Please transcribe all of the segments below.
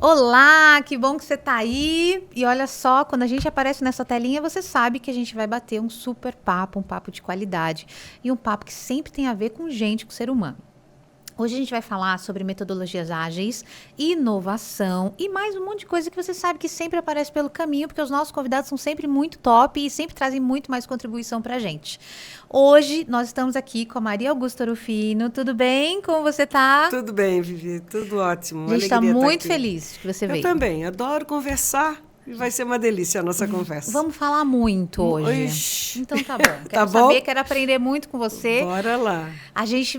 Olá, que bom que você tá aí. E olha só, quando a gente aparece nessa telinha, você sabe que a gente vai bater um super papo, um papo de qualidade. E um papo que sempre tem a ver com gente, com ser humano. Hoje a gente vai falar sobre metodologias ágeis, inovação e mais um monte de coisa que você sabe que sempre aparece pelo caminho, porque os nossos convidados são sempre muito top e sempre trazem muito mais contribuição pra gente. Hoje nós estamos aqui com a Maria Augusta Rufino. Tudo bem? Como você tá? Tudo bem, Vivi. Tudo ótimo. A gente está Alegria muito estar aqui. feliz que você Eu veio. também. Adoro conversar e vai ser uma delícia a nossa conversa. Vamos falar muito hoje. Oxi. Então tá bom. Quero Tá bom? saber, quero aprender muito com você. Bora lá.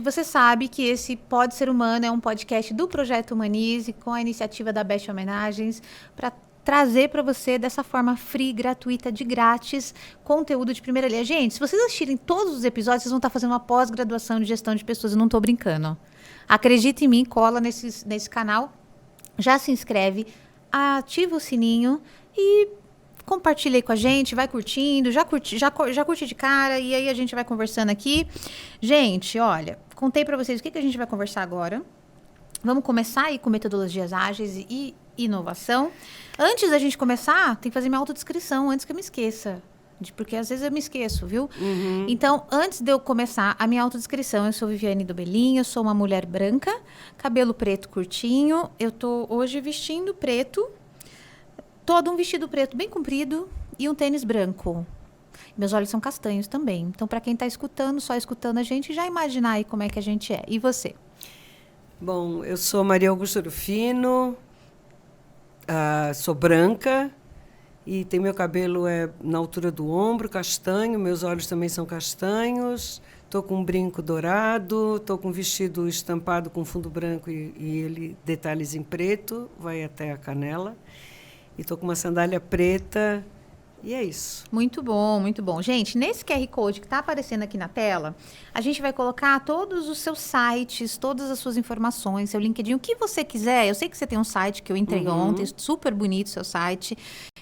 Você sabe que esse Pode Ser Humano é um podcast do Projeto Humanize, com a iniciativa da Best Homenagens, para trazer para você dessa forma free, gratuita, de grátis, conteúdo de primeira linha. Gente, se vocês assistirem todos os episódios, vocês vão estar fazendo uma pós-graduação de gestão de pessoas. Eu não estou brincando. Acredita em mim, cola nesse canal, já se inscreve, ativa o sininho e compartilha aí com a gente, vai curtindo, já curte de cara e aí a gente vai conversando aqui. Gente, olha, contei para vocês o que a gente vai conversar agora. Vamos começar aí com metodologias ágeis e inovação. Antes da gente começar, tem que fazer minha autodescrição antes que eu me esqueça. Porque às vezes eu me esqueço, viu? Uhum. Então, antes de eu começar a minha autodescrição, eu sou Viviane Dobelinho, eu sou uma mulher branca, cabelo preto curtinho. Eu tô hoje vestindo preto, todo um vestido preto bem comprido e um tênis branco. Meus olhos são castanhos também. Então, para quem está escutando, só escutando a gente, já imaginar aí como é que a gente é. E você? Bom, eu sou Maria Augusta Rufino, sou branca e tem meu cabelo na altura do ombro, castanho, meus olhos também são castanhos, estou com um brinco dourado, estou com um vestido estampado com fundo branco e detalhes em preto, vai até a canela, e estou com uma sandália preta. E é isso. Muito bom, muito bom. Gente, nesse QR Code que está aparecendo aqui na tela, a gente vai colocar todos os seus sites, todas as suas informações, seu LinkedIn, o que você quiser. Eu sei que você tem um site que eu entrei ontem, super bonito seu site.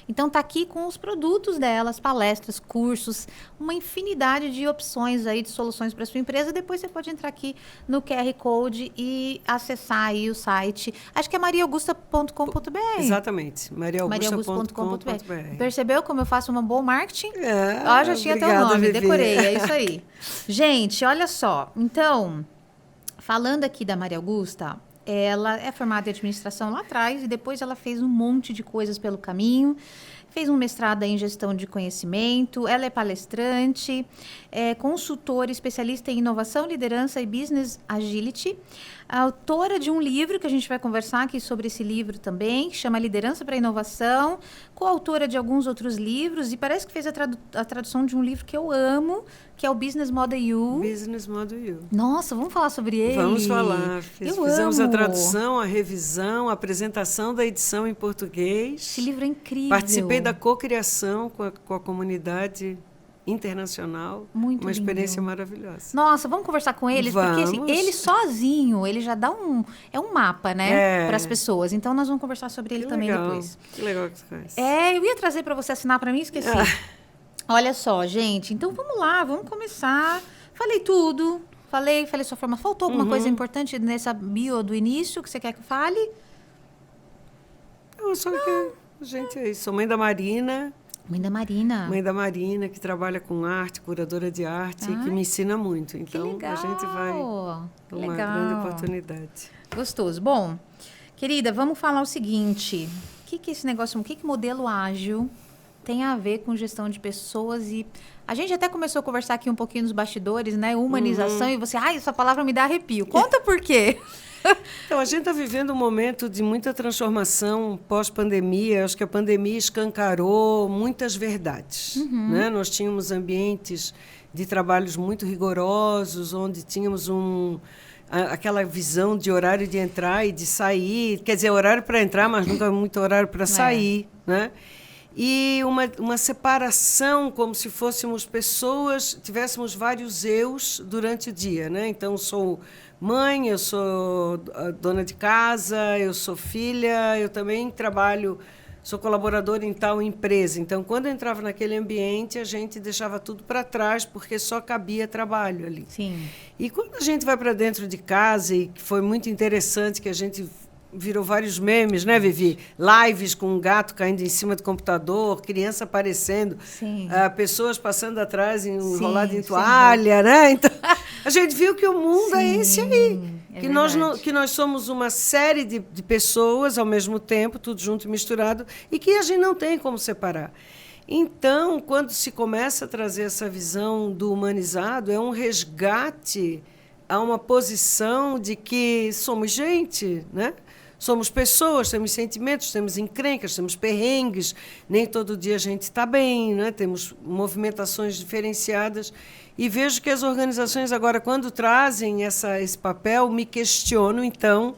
Então, tá aqui com os produtos delas, palestras, cursos, uma infinidade de opções aí, de soluções para sua empresa. Depois você pode entrar aqui no QR Code e acessar aí o site. Acho que é mariaugusta.com.br. Exatamente, mariaugusta.com.br. Percebeu como eu faço uma boa marketing? Já tinha obrigada, até o nome, Vivi. decorei, é isso aí. Gente, olha só. Então, falando aqui da Maria Augusta, ela é formada em administração lá atrás e depois ela fez um monte de coisas pelo caminho. Fez um mestrado em gestão de conhecimento, ela é palestrante, é consultora, especialista em inovação, liderança e business agility, autora de um livro que a gente vai conversar aqui sobre esse livro também, que chama Liderança para Inovação, coautora de alguns outros livros e parece que fez a tradução de um livro que eu amo, que é o Business Model You. Business Model You. Nossa, vamos falar sobre ele? Vamos falar. Fizemos amo. a tradução, a revisão, a apresentação da edição em português. Esse livro é incrível. Participei da cocriação com a comunidade internacional. Muito uma experiência lindo. maravilhosa. Nossa, vamos conversar com eles? Porque assim, ele sozinho, ele já dá um mapa, né? Para as pessoas. Então, nós vamos conversar sobre ele também depois. Que legal que você conhece. Eu ia trazer para você assinar para mim, esqueci. Olha só, gente. Então, vamos lá, vamos começar. Falei tudo. Falei sua forma. Faltou alguma coisa importante nessa bio do início que você quer que eu fale? Eu só que... Gente, é isso. Sou mãe da Marina. Mãe da Marina. Mãe da Marina, que trabalha com arte, curadora de arte, e que me ensina muito. Então, a gente vai... Uma grande oportunidade. Gostoso. Bom, querida, vamos falar o seguinte. O que esse negócio, o que modelo ágil tem a ver com gestão de pessoas? E a gente até começou a conversar aqui um pouquinho nos bastidores, né? Humanização, e você, essa palavra me dá arrepio. Conta por quê. Então, a gente está vivendo um momento de muita transformação pós-pandemia. Acho que a pandemia escancarou muitas verdades. Né? Nós tínhamos ambientes de trabalhos muito rigorosos, onde tínhamos aquela visão de horário de entrar e de sair. Quer dizer, horário para entrar, mas nunca muito horário para sair. Né? E uma separação, como se fôssemos pessoas, tivéssemos vários eus durante o dia. Né? Então, sou mãe, eu sou dona de casa, eu sou filha, eu também trabalho, sou colaboradora em tal empresa. Então, quando eu entrava naquele ambiente, a gente deixava tudo para trás, porque só cabia trabalho ali. Sim. E quando a gente vai para dentro de casa, e que foi muito interessante que a gente virou vários memes, né, Vivi? Lives com um gato caindo em cima do computador, criança aparecendo, pessoas passando atrás enrolado em toalha, né? Então, a gente viu que o mundo é esse aí. Que nós somos uma série de pessoas ao mesmo tempo, tudo junto e misturado, e que a gente não tem como separar. Então, quando se começa a trazer essa visão do humanizado, é um resgate a uma posição de que somos gente, né? Somos pessoas, temos sentimentos, temos encrencas, temos perrengues, nem todo dia a gente está bem, né? Temos movimentações diferenciadas. E vejo que as organizações agora, quando trazem esse papel, me questionam, então,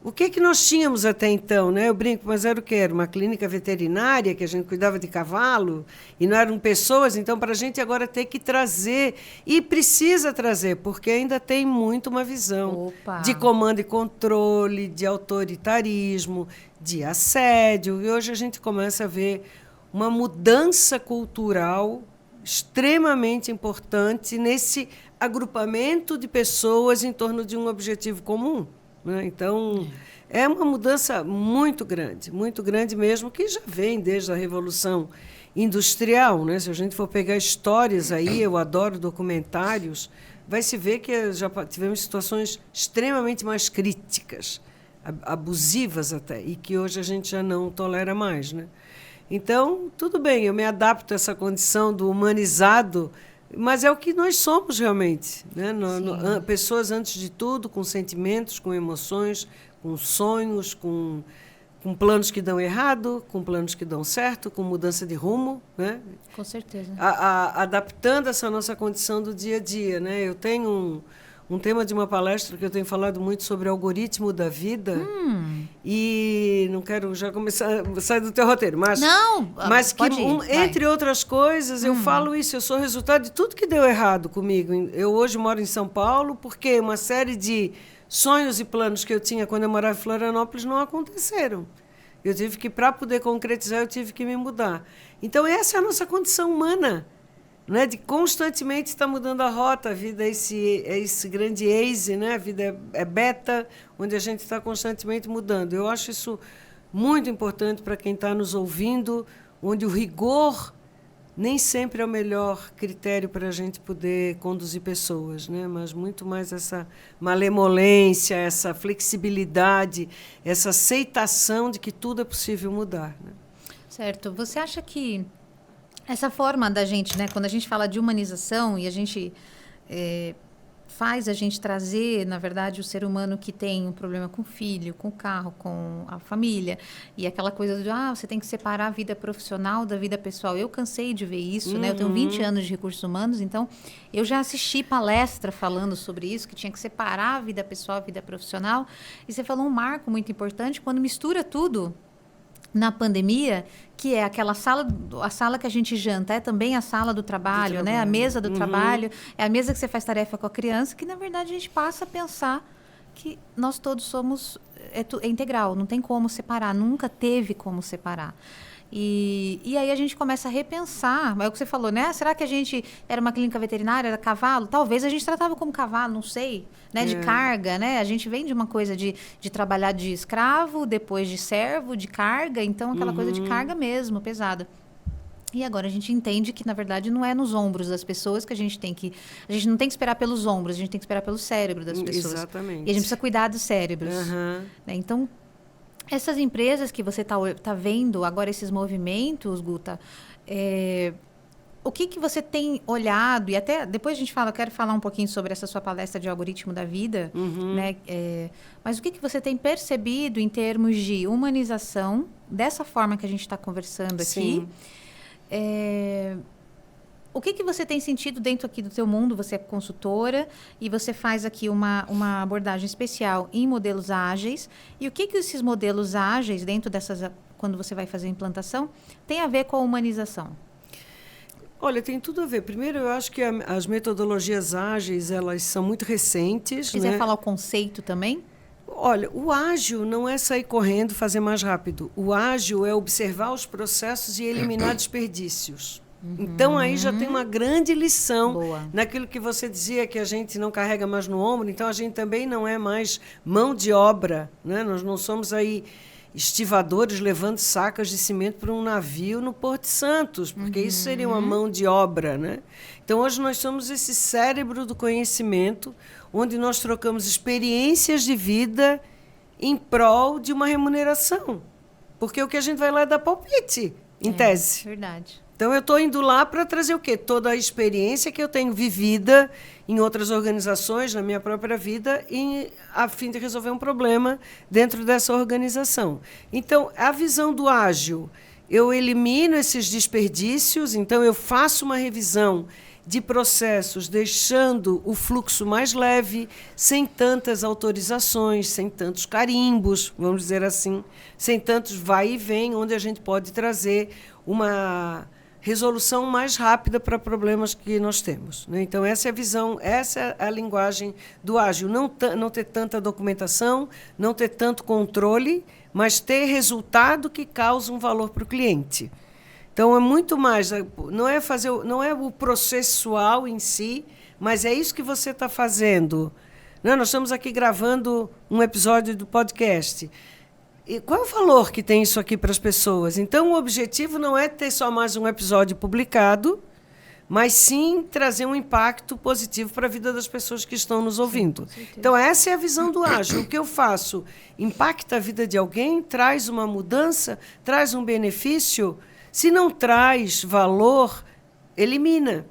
o que nós tínhamos até então, né? Eu brinco, mas era o quê? Era uma clínica veterinária, que a gente cuidava de cavalo, e não eram pessoas, então, para a gente agora ter que trazer, e precisa trazer, porque ainda tem muito uma visão de comando e controle, de autoritarismo, de assédio, e hoje a gente começa a ver uma mudança cultural extremamente importante nesse agrupamento de pessoas em torno de um objetivo comum. Né? Então, é uma mudança muito grande mesmo, que já vem desde a Revolução Industrial. Né? Se a gente for pegar histórias aí, eu adoro documentários, vai se ver que já tivemos situações extremamente mais críticas, abusivas até, e que hoje a gente já não tolera mais. Né? Então, tudo bem, eu me adapto a essa condição do humanizado, mas é o que nós somos realmente. Né? Pessoas, antes de tudo, com sentimentos, com emoções, com sonhos, com planos que dão errado, com planos que dão certo, com mudança de rumo. Né? Com certeza. Adaptando essa nossa condição do dia a dia. Né? Eu tenho um tema de uma palestra que eu tenho falado muito sobre algoritmo da vida. E não quero já começar a sair do teu roteiro, mas que, entre outras coisas, eu falo isso. Eu sou resultado de tudo que deu errado comigo. Eu hoje moro em São Paulo porque uma série de sonhos e planos que eu tinha quando eu morava em Florianópolis não aconteceram. Eu tive que, para poder concretizar, eu tive que me mudar. Então, essa é a nossa condição humana. Né, de constantemente estar mudando a rota. A vida é esse grande Waze, né? A vida é beta, onde a gente está constantemente mudando. Eu acho isso muito importante para quem está nos ouvindo, onde o rigor nem sempre é o melhor critério para a gente poder conduzir pessoas, né? Mas muito mais essa malemolência, essa flexibilidade, essa aceitação de que tudo é possível mudar. Né? Certo. Você acha que essa forma da gente, né, quando a gente fala de humanização e a gente faz a gente trazer, na verdade, o ser humano que tem um problema com o filho, com o carro, com a família, e aquela coisa de, você tem que separar a vida profissional da vida pessoal. Eu cansei de ver isso, né? Eu tenho 20 anos de recursos humanos, então eu já assisti palestra falando sobre isso, que tinha que separar a vida pessoal, a vida profissional. E você falou um marco muito importante, quando mistura tudo na pandemia, que é aquela a sala que a gente janta, é também a sala do trabalho, né? A mesa do trabalho, é a mesa que você faz tarefa com a criança, que na verdade a gente passa a pensar que nós todos somos é integral, não tem como separar, nunca teve como separar. E aí a gente começa a repensar, é o que você falou, né? Será que a gente era uma clínica veterinária, era cavalo? Talvez a gente tratava como cavalo, não sei, né? De carga, né? A gente vem de uma coisa de trabalhar de escravo, depois de servo, de carga, então aquela coisa de carga mesmo, pesada. E agora a gente entende que, na verdade, não é nos ombros das pessoas que a gente tem que... A gente não tem que esperar pelos ombros, a gente tem que esperar pelo cérebro das pessoas. Exatamente. E a gente precisa cuidar dos cérebros. Né? Então, essas empresas que você tá vendo agora, esses movimentos, Guta, o que você tem olhado, e até depois a gente fala, eu quero falar um pouquinho sobre essa sua palestra de algoritmo da vida, né? Mas o que você tem percebido em termos de humanização, dessa forma que a gente está conversando aqui? O que você tem sentido dentro aqui do teu mundo? Você é consultora e você faz aqui uma abordagem especial em modelos ágeis. E o que esses modelos ágeis, dentro dessas, quando você vai fazer a implantação, tem a ver com a humanização? Olha, tem tudo a ver. Primeiro, eu acho que as metodologias ágeis, elas são muito recentes. Se quiser falar o conceito também? Olha, o ágil não é sair correndo, fazer mais rápido. O ágil é observar os processos e eliminar desperdícios. Então, aí já tem uma grande lição. Boa. Naquilo que você dizia, que a gente não carrega mais no ombro, então a gente também não é mais mão de obra, né? Nós não somos aí estivadores levando sacas de cimento para um navio no Porto de Santos, porque isso seria uma mão de obra, né? Então, hoje nós somos esse cérebro do conhecimento, onde nós trocamos experiências de vida em prol de uma remuneração. Porque o que a gente vai lá é dar palpite, em tese. Verdade. Então, eu estou indo lá para trazer o quê? Toda a experiência que eu tenho vivida em outras organizações, na minha própria vida, a fim de resolver um problema dentro dessa organização. Então, a visão do ágil, eu elimino esses desperdícios, então eu faço uma revisão de processos, deixando o fluxo mais leve, sem tantas autorizações, sem tantos carimbos, vamos dizer assim, sem tantos vai e vem, onde a gente pode trazer uma resolução mais rápida para problemas que nós temos, né? Então, essa é a visão, essa é a linguagem do ágil. Não ter tanta documentação, não ter tanto controle, mas ter resultado que causa um valor para o cliente. Então, é muito mais, não é o processual em si, mas é isso que você está fazendo. Não, nós estamos aqui gravando um episódio do podcast. E qual é o valor que tem isso aqui para as pessoas? Então, o objetivo não é ter só mais um episódio publicado, mas sim trazer um impacto positivo para a vida das pessoas que estão nos ouvindo. Então, essa é a visão do ágil. O que eu faço impacta a vida de alguém, traz uma mudança, traz um benefício. Se não traz valor, elimina.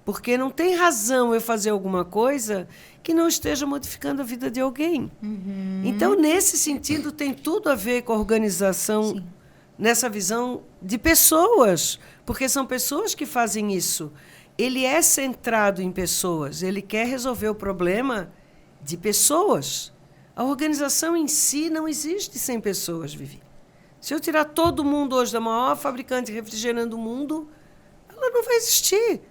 Porque não tem razão eu fazer alguma coisa que não esteja modificando a vida de alguém. Então, nesse sentido, tem tudo a ver com a organização, nessa visão de pessoas, porque são pessoas que fazem isso. Ele é centrado em pessoas, ele quer resolver o problema de pessoas. A organização em si não existe sem pessoas, Vivi. Se eu tirar todo mundo hoje da maior fabricante de refrigerante do mundo, ela não vai existir.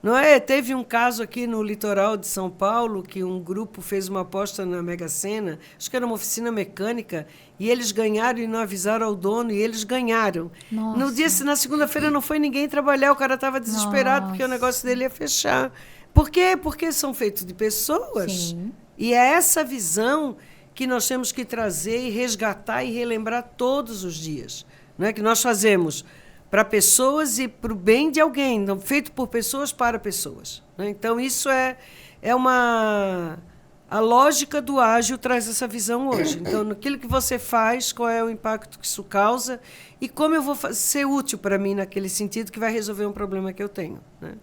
Não é? Teve um caso aqui no litoral de São Paulo que um grupo fez uma aposta na Mega Sena, acho que era uma oficina mecânica, e eles ganharam e não avisaram ao dono, e eles ganharam. Nossa. No dia, na segunda-feira não foi ninguém trabalhar, o cara estava desesperado porque o negócio dele ia fechar. Por quê? Porque são feitos de pessoas. Sim. E é essa visão que nós temos que trazer e resgatar e relembrar todos os dias. Não é que nós fazemos para pessoas e para o bem de alguém, não, feito por pessoas para pessoas, né? Então, isso é uma... A lógica do ágil traz essa visão hoje. Então, naquilo que você faz, qual é o impacto que isso causa e como eu vou ser útil para mim naquele sentido que vai resolver um problema que eu tenho, né?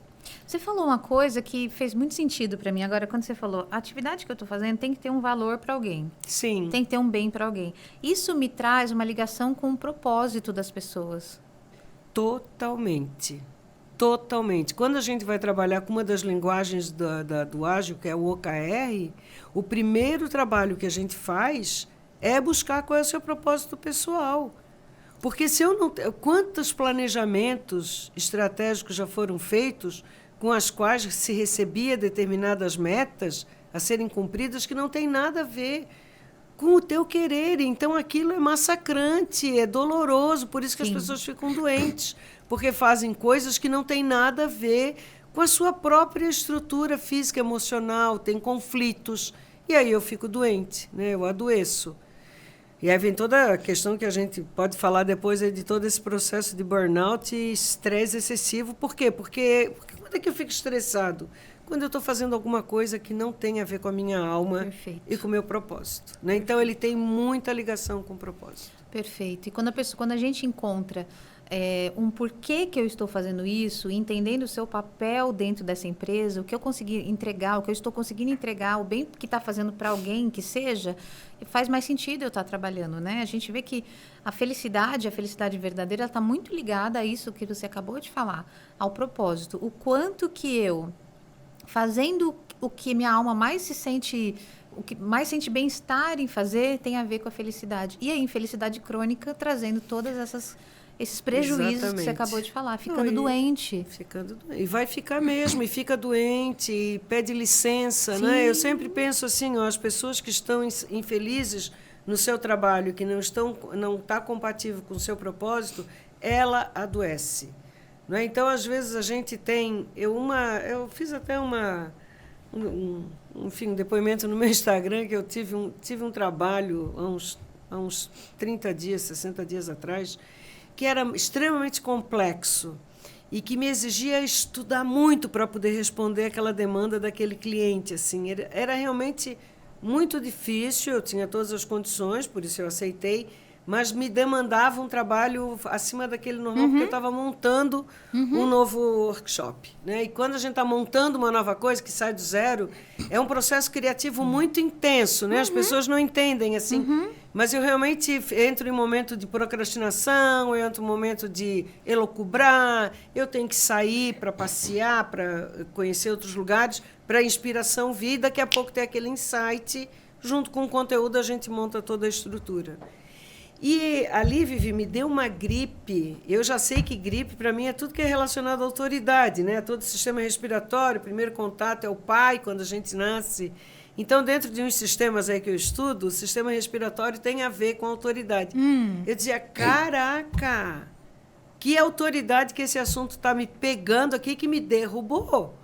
Você falou uma coisa que fez muito sentido para mim. Agora, quando você falou, a atividade que eu estou fazendo tem que ter um valor para alguém. Sim. Tem que ter um bem para alguém. Isso me traz uma ligação com o propósito das pessoas. Totalmente. Totalmente. Quando a gente vai trabalhar com uma das linguagens do ágil, que é o OKR, o primeiro trabalho que a gente faz é buscar qual é o seu propósito pessoal. Porque se eu não... Quantos planejamentos estratégicos já foram feitos com as quais se recebia determinadas metas a serem cumpridas que não tem nada a ver com o teu querer. Então, aquilo é massacrante, é doloroso, por isso que as pessoas ficam doentes, porque fazem coisas que não têm nada a ver com a sua própria estrutura física, emocional, tem conflitos, e aí eu fico doente, né? Eu adoeço. E aí vem toda a questão que a gente pode falar depois de todo esse processo de burnout e estresse excessivo. Por quê? Porque quando é que eu fico estressado? Quando eu estou fazendo alguma coisa que não tem a ver com a minha alma e com o meu propósito, né? Então, ele tem muita ligação com o propósito. Perfeito. E quando a gente encontra um porquê que eu estou fazendo isso, entendendo o seu papel dentro dessa empresa, o que eu consegui entregar, o que eu estou conseguindo entregar, o bem que está fazendo para alguém que seja, faz mais sentido eu estar trabalhando, né? A gente vê que a felicidade verdadeira, está muito ligada a isso que você acabou de falar, ao propósito. O quanto que eu, fazendo o que minha alma mais se sente... O que mais sente bem-estar em fazer tem a ver com a felicidade. E a infelicidade crônica trazendo todas esses prejuízos. Exatamente. Que você acabou de falar, ficando doente. Ficando doente. E vai ficar mesmo, e fica doente, e pede licença, né? Eu sempre penso assim, ó, as pessoas que estão infelizes no seu trabalho, que não está compatível com o seu propósito, ela adoece. Não é? Então, às vezes, a gente tem... Eu fiz até enfim, um depoimento no meu Instagram, que eu tive um trabalho há uns 30 dias, 60 dias atrás, que era extremamente complexo e que me exigia estudar muito para poder responder aquela demanda daquele cliente. Assim. Era realmente muito difícil, eu tinha todas as condições, por isso eu aceitei, mas me demandava um trabalho acima daquele normal, porque eu estava montando um novo workshop. Né? E quando a gente está montando uma nova coisa que sai do zero, é um processo criativo muito intenso. Né? As pessoas não entendem assim. Mas eu realmente entro em momento de procrastinação, eu entro em momento de elocubrar, eu tenho que sair para passear, para conhecer outros lugares, para a inspiração vir, daqui a pouco tem aquele insight, junto com o conteúdo a gente monta toda a estrutura. E ali, Vivi, me deu uma gripe. Eu já sei que gripe, para mim, é tudo que é relacionado à autoridade, né? Todo o sistema respiratório, o primeiro contato é o pai, quando a gente nasce. Então, dentro de uns sistemas aí que eu estudo, o sistema respiratório tem a ver com a autoridade. Eu dizia, caraca, que autoridade que esse assunto está me pegando aqui, que me derrubou.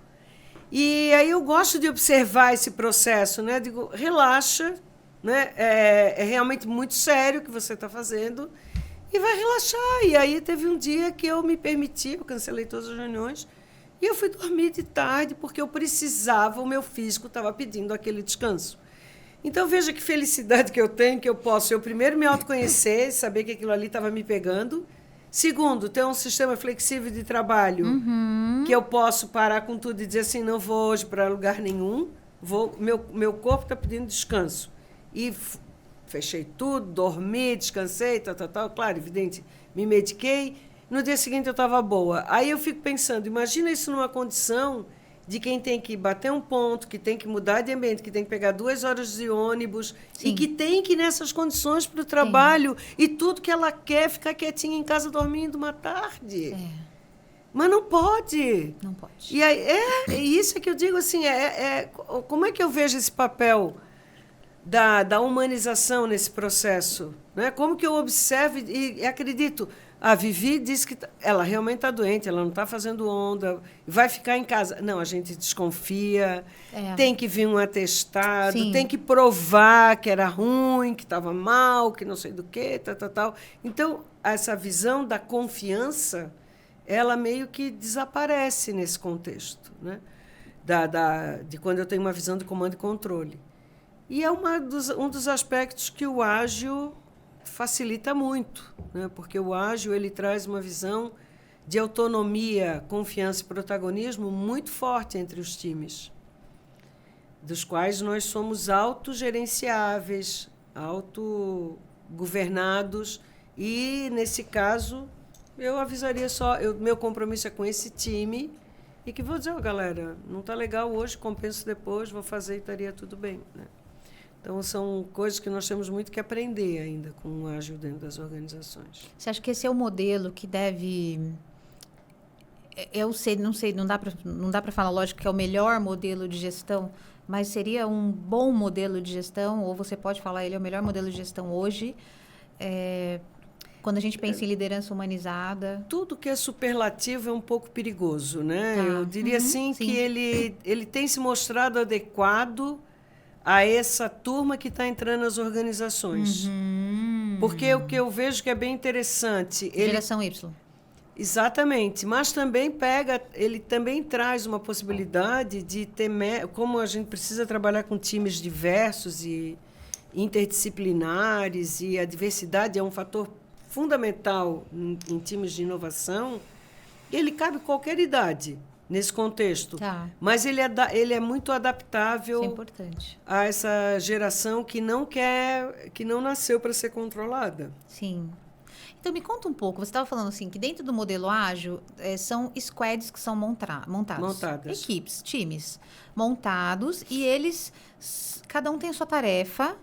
E aí eu gosto de observar esse processo, né? Digo, relaxa, né? É realmente muito sério o que você está fazendo e vai relaxar. E aí teve um dia que eu me permiti, eu cancelei todas as reuniões e eu fui dormir de tarde porque eu precisava, o meu físico estava pedindo aquele descanso. Então, veja que felicidade que eu tenho, que eu posso, eu primeiro me autoconhecer, saber que aquilo ali estava me pegando. Segundo, ter um sistema flexível de trabalho, que eu posso parar com tudo e dizer assim, não vou hoje para lugar nenhum, meu corpo está pedindo descanso. E fechei tudo, dormi, descansei, tal. Claro, evidente, me mediquei. No dia seguinte eu estava boa. Aí eu fico pensando, imagina isso numa condição de quem tem que bater um ponto, que tem que mudar de ambiente, que tem que pegar 2 horas de ônibus, e que tem que ir nessas condições para o trabalho, e tudo que ela quer ficar quietinha em casa dormindo uma tarde. Mas não pode. Não pode. E aí, isso é que eu digo assim, como é que eu vejo esse papel da humanização nesse processo? Né? Como que eu observo e acredito... A Vivi disse que ela realmente está doente, ela não está fazendo onda, vai ficar em casa. Não, a gente desconfia, tem que vir um atestado, tem que provar que era ruim, que estava mal, que não sei do quê, tal. Então, essa visão da confiança, ela meio que desaparece nesse contexto, né? De quando eu tenho uma visão de comando e controle. E é um dos aspectos que o ágil facilita muito, né? Porque o ágil ele traz uma visão de autonomia, confiança e protagonismo muito forte entre os times, dos quais nós somos autogerenciáveis, autogovernados, e, nesse caso, eu avisaria meu compromisso é com esse time, e que vou dizer, galera, não está legal hoje, compenso depois, vou fazer e estaria tudo bem, né? Então, são coisas que nós temos muito que aprender ainda com o ágil dentro das organizações. Você acha que esse é o modelo que deve... Eu não sei, não dá para falar, lógico, que é o melhor modelo de gestão, mas seria um bom modelo de gestão, ou você pode falar, ele é o melhor modelo de gestão hoje, quando a gente pensa em liderança humanizada? Tudo que é superlativo é um pouco perigoso, né? Eu diria sim que ele tem se mostrado adequado a essa turma que está entrando nas organizações. Porque o que eu vejo que é bem interessante... Geração Y. Exatamente, mas também ele também traz uma possibilidade de ter... Como a gente precisa trabalhar com times diversos e interdisciplinares, e a diversidade é um fator fundamental em times de inovação, ele cabe qualquer idade nesse contexto. Mas ele é muito adaptável a essa geração que não nasceu para ser controlada. Sim. Então, me conta um pouco. Você estava falando assim, que dentro do modelo ágil, são squads que são montadas. Equipes, times montados, e eles, cada um tem a sua tarefa.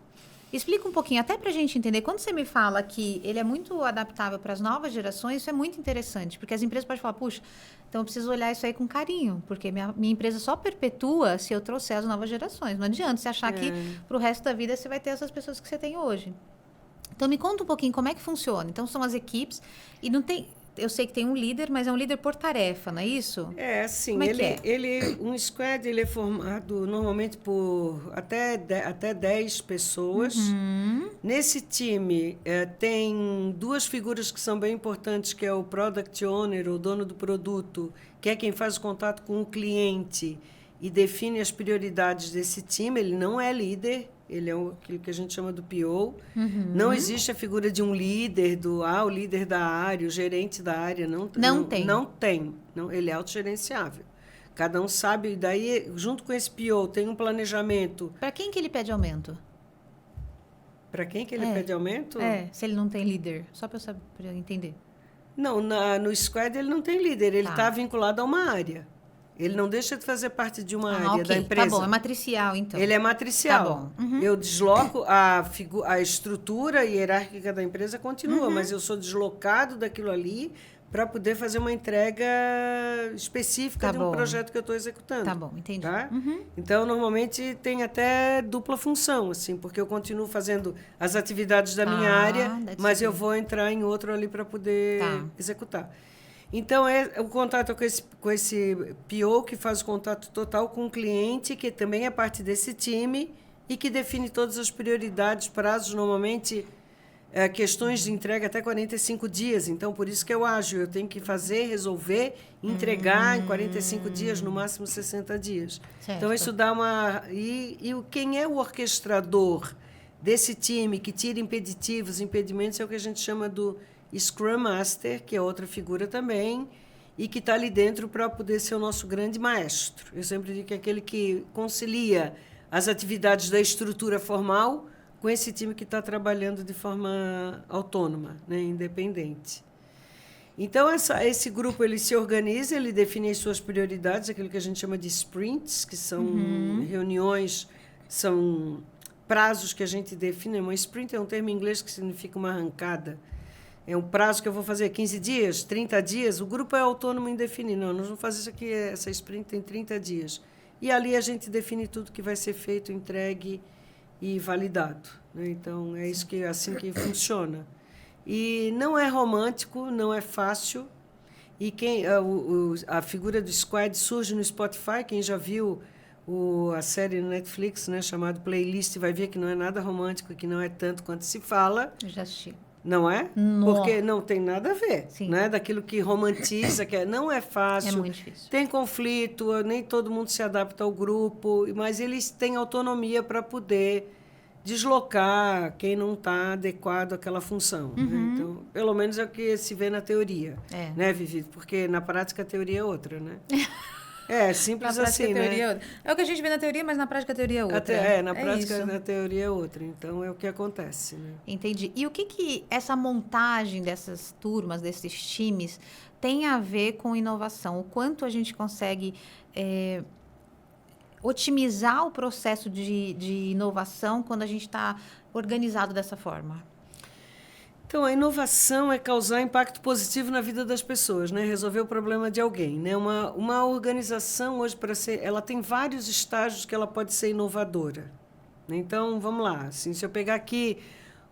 Explica um pouquinho, até para a gente entender. Quando você me fala que ele é muito adaptável para as novas gerações, isso é muito interessante, porque as empresas podem falar, puxa, então eu preciso olhar isso aí com carinho, porque minha empresa só perpetua se eu trouxer as novas gerações. Não adianta você achar que para o resto da vida você vai ter essas pessoas que você tem hoje. Então, me conta um pouquinho como é que funciona. Então, são as equipes e não tem... eu sei que tem um líder, mas é um líder por tarefa, não é isso? Sim. Como é que é? Um squad ele é formado normalmente por até 10 pessoas. Nesse time tem 2 figuras que são bem importantes, que é o Product Owner, o dono do produto, que é quem faz o contato com o cliente e define as prioridades desse time. Ele não é líder, ele é aquilo que a gente chama do PO. Não existe a figura de um líder, o líder da área, o gerente da área. Não tem. Não, ele é autogerenciável. Cada um sabe, e daí, junto com esse PO, tem um planejamento. Para quem que ele pede aumento? Para quem que ele pede aumento? Se ele não tem líder, só para eu entender. Não, no squad ele não tem líder, ele está vinculado a uma área. Ele não deixa de fazer parte de uma área da empresa. Tá bom, é matricial, então. Ele é matricial. Tá bom. Eu desloco a estrutura hierárquica da empresa, continua, mas eu sou deslocado daquilo ali para poder fazer uma entrega específica de um projeto que eu estou executando. Tá bom, entendi. Tá? Então, normalmente, tem até dupla função, assim, porque eu continuo fazendo as atividades da minha área, mas eu vou entrar em outro ali para poder executar. Então, o contato com esse PO, que faz o contato total com o cliente, que também é parte desse time, e que define todas as prioridades, prazos, normalmente, questões de entrega até 45 dias. Então, por isso que eu ágil. Eu tenho que fazer, resolver, entregar em 45 dias, no máximo 60 dias. Certo. Então, isso dá uma... Quem é o orquestrador desse time que tira impedimentos, é o que a gente chama do Scrum Master, que é outra figura também, e que está ali dentro para poder ser o nosso grande maestro. Eu sempre digo que é aquele que concilia as atividades da estrutura formal com esse time que está trabalhando de forma autônoma, né, independente. Então, esse grupo ele se organiza, ele define as suas prioridades, aquilo que a gente chama de sprints, que são reuniões, são prazos que a gente define. Uma sprint é um termo em inglês que significa uma arrancada. É um prazo que eu vou fazer 15 dias, 30 dias. O grupo é autônomo em definir. Não, nós vamos fazer isso aqui, essa sprint tem 30 dias. E ali a gente define tudo que vai ser feito, entregue e validado. Né? Então, é isso assim que funciona. E não é romântico, não é fácil. E a figura do squad surge no Spotify. Quem já viu a série no Netflix, né, chamada Playlist, vai ver que não é nada romântico, que não é tanto quanto se fala. Eu já assisti. Não é? Nossa. Porque não tem nada a ver. Sim. Né? Daquilo que romantiza, não é fácil. É muito difícil. Tem conflito, nem todo mundo se adapta ao grupo, mas eles têm autonomia para poder deslocar quem não está adequado àquela função. Né? Então, pelo menos é o que se vê na teoria. Né, Vivi? Porque na prática a teoria é outra, né? Simples assim, né? É o que a gente vê na teoria, mas na prática a teoria é outra. Na prática a teoria é outra. Então, é o que acontece. Né? Entendi. E o que essa montagem dessas turmas, desses times, tem a ver com inovação? O quanto a gente consegue otimizar o processo de inovação quando a gente está organizado dessa forma? Então, a inovação é causar impacto positivo na vida das pessoas, né? Resolver o problema de alguém. Né? Uma organização, hoje, ela tem vários estágios que ela pode ser inovadora. Então, vamos lá. Assim, se eu pegar aqui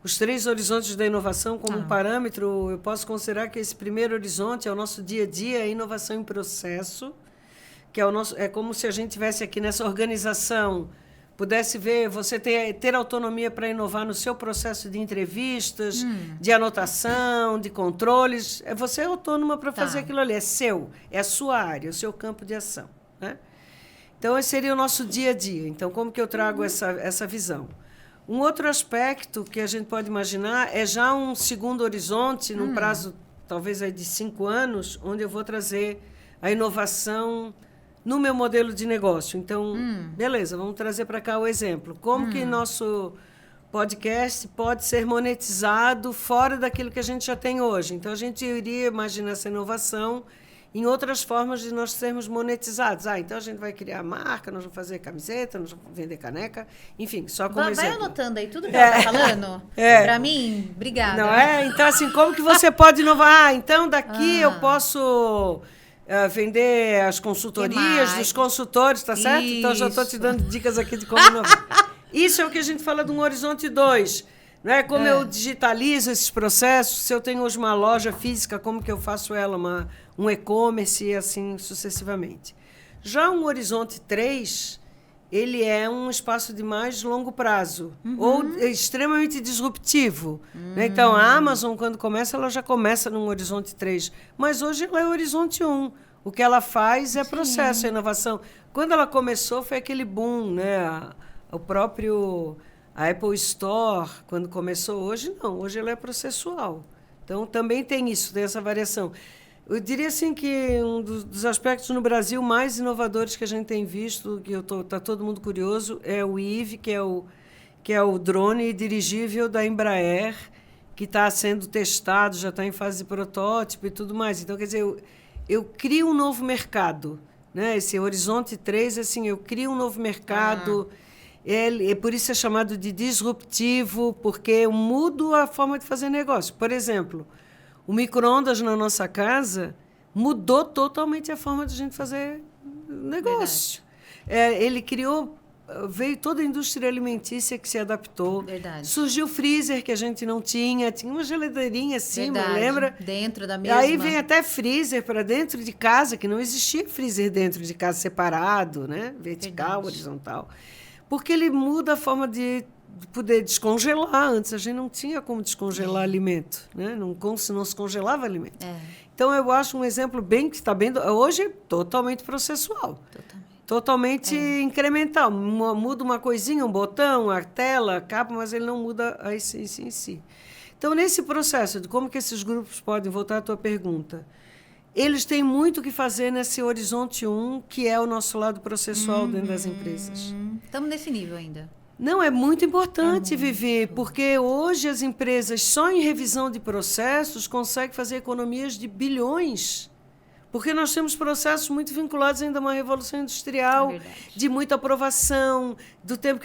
os 3 horizontes da inovação como um parâmetro, eu posso considerar que esse primeiro horizonte é o nosso dia a dia, a inovação em processo, que é como se a gente tivesse aqui nessa organização, pudesse ver, você ter autonomia para inovar no seu processo de entrevistas, de anotação, de controles. Você é autônoma para fazer aquilo ali. É seu, é a sua área, o seu campo de ação. Né? Então, esse seria o nosso dia a dia. Então, como que eu trago essa visão? Um outro aspecto que a gente pode imaginar é já um segundo horizonte, num prazo talvez aí de 5 anos, onde eu vou trazer a inovação no meu modelo de negócio. Então, beleza, vamos trazer para cá o exemplo. Como que nosso podcast pode ser monetizado fora daquilo que a gente já tem hoje? Então, a gente iria imaginar essa inovação em outras formas de nós sermos monetizados. Então, a gente vai criar marca, nós vamos fazer camiseta, nós vamos vender caneca, enfim, só como exemplo. Vai anotando aí tudo que ela está falando? Para mim, obrigada. Não é? Então, assim, como que você pode inovar? Então, daqui eu posso... vender as consultorias dos consultores, tá certo? Então, já estou te dando dicas aqui de como inovar. Isso é o que a gente fala de um horizonte 2. Né? Como eu digitalizo esses processos, se eu tenho hoje uma loja física, como que eu faço ela, um e-commerce e assim sucessivamente. Já um Horizonte 3, ele é um espaço de mais longo prazo, ou extremamente disruptivo. Né? Então, a Amazon, quando começa, ela já começa num Horizonte 3, mas hoje ela é Horizonte 1. O que ela faz é processo, é inovação. Quando ela começou, foi aquele boom, né? A Apple Store, quando começou, hoje não, hoje ela é processual. Então, também tem isso, tem essa variação. Eu diria assim que um dos aspectos no Brasil mais inovadores que a gente tem visto, que está todo mundo curioso, é o IVE, que é o drone dirigível da Embraer, que está sendo testado, já está em fase de protótipo e tudo mais. Então, quer dizer, eu crio um novo mercado. Né? Esse Horizonte 3, assim, eu crio um novo mercado. Por isso é chamado de disruptivo, porque eu mudo a forma de fazer negócio. Por exemplo, o micro-ondas na nossa casa mudou totalmente a forma de a gente fazer negócio. Ele veio toda a indústria alimentícia que se adaptou. Verdade. Surgiu o freezer que a gente não tinha uma geladeirinha acima, lembra? Dentro da mesma. Aí vem até freezer para dentro de casa, que não existia freezer dentro de casa separado, né? Vertical, horizontal. Porque ele muda a forma de poder descongelar. Antes a gente não tinha como descongelar alimento, né? Não se congelava alimento. Então eu acho um exemplo que está bem. Hoje é totalmente processual. Totalmente incremental. Muda uma coisinha, um botão, a tela, a capa, mas ele não muda a essência em si. Então, nesse processo de como que esses grupos podem, voltar à tua pergunta, eles têm muito o que fazer nesse Horizonte 1, que é o nosso lado processual dentro das empresas. Estamos nesse nível ainda. Não, é muito importante, Vivi, porque hoje as empresas, só em revisão de processos, conseguem fazer economias de bilhões. Porque nós temos processos muito vinculados ainda a uma revolução industrial, de muita aprovação, do tempo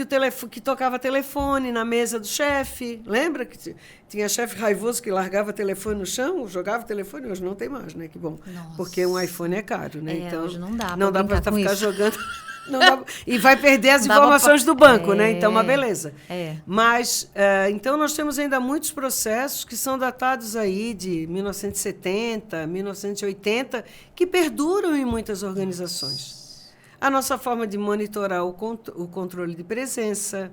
que tocava telefone na mesa do chefe. Lembra que tinha chefe raivoso que largava telefone no chão, jogava telefone? Hoje não tem mais, né? Que bom. Nossa. Porque um iPhone é caro, né? Então, hoje não dá para ficar jogando... E vai perder as informações do banco, né? Então, uma beleza. Mas, então, nós temos ainda muitos processos que são datados aí de 1970, 1980, que perduram em muitas organizações. A nossa forma de monitorar o controle de presença,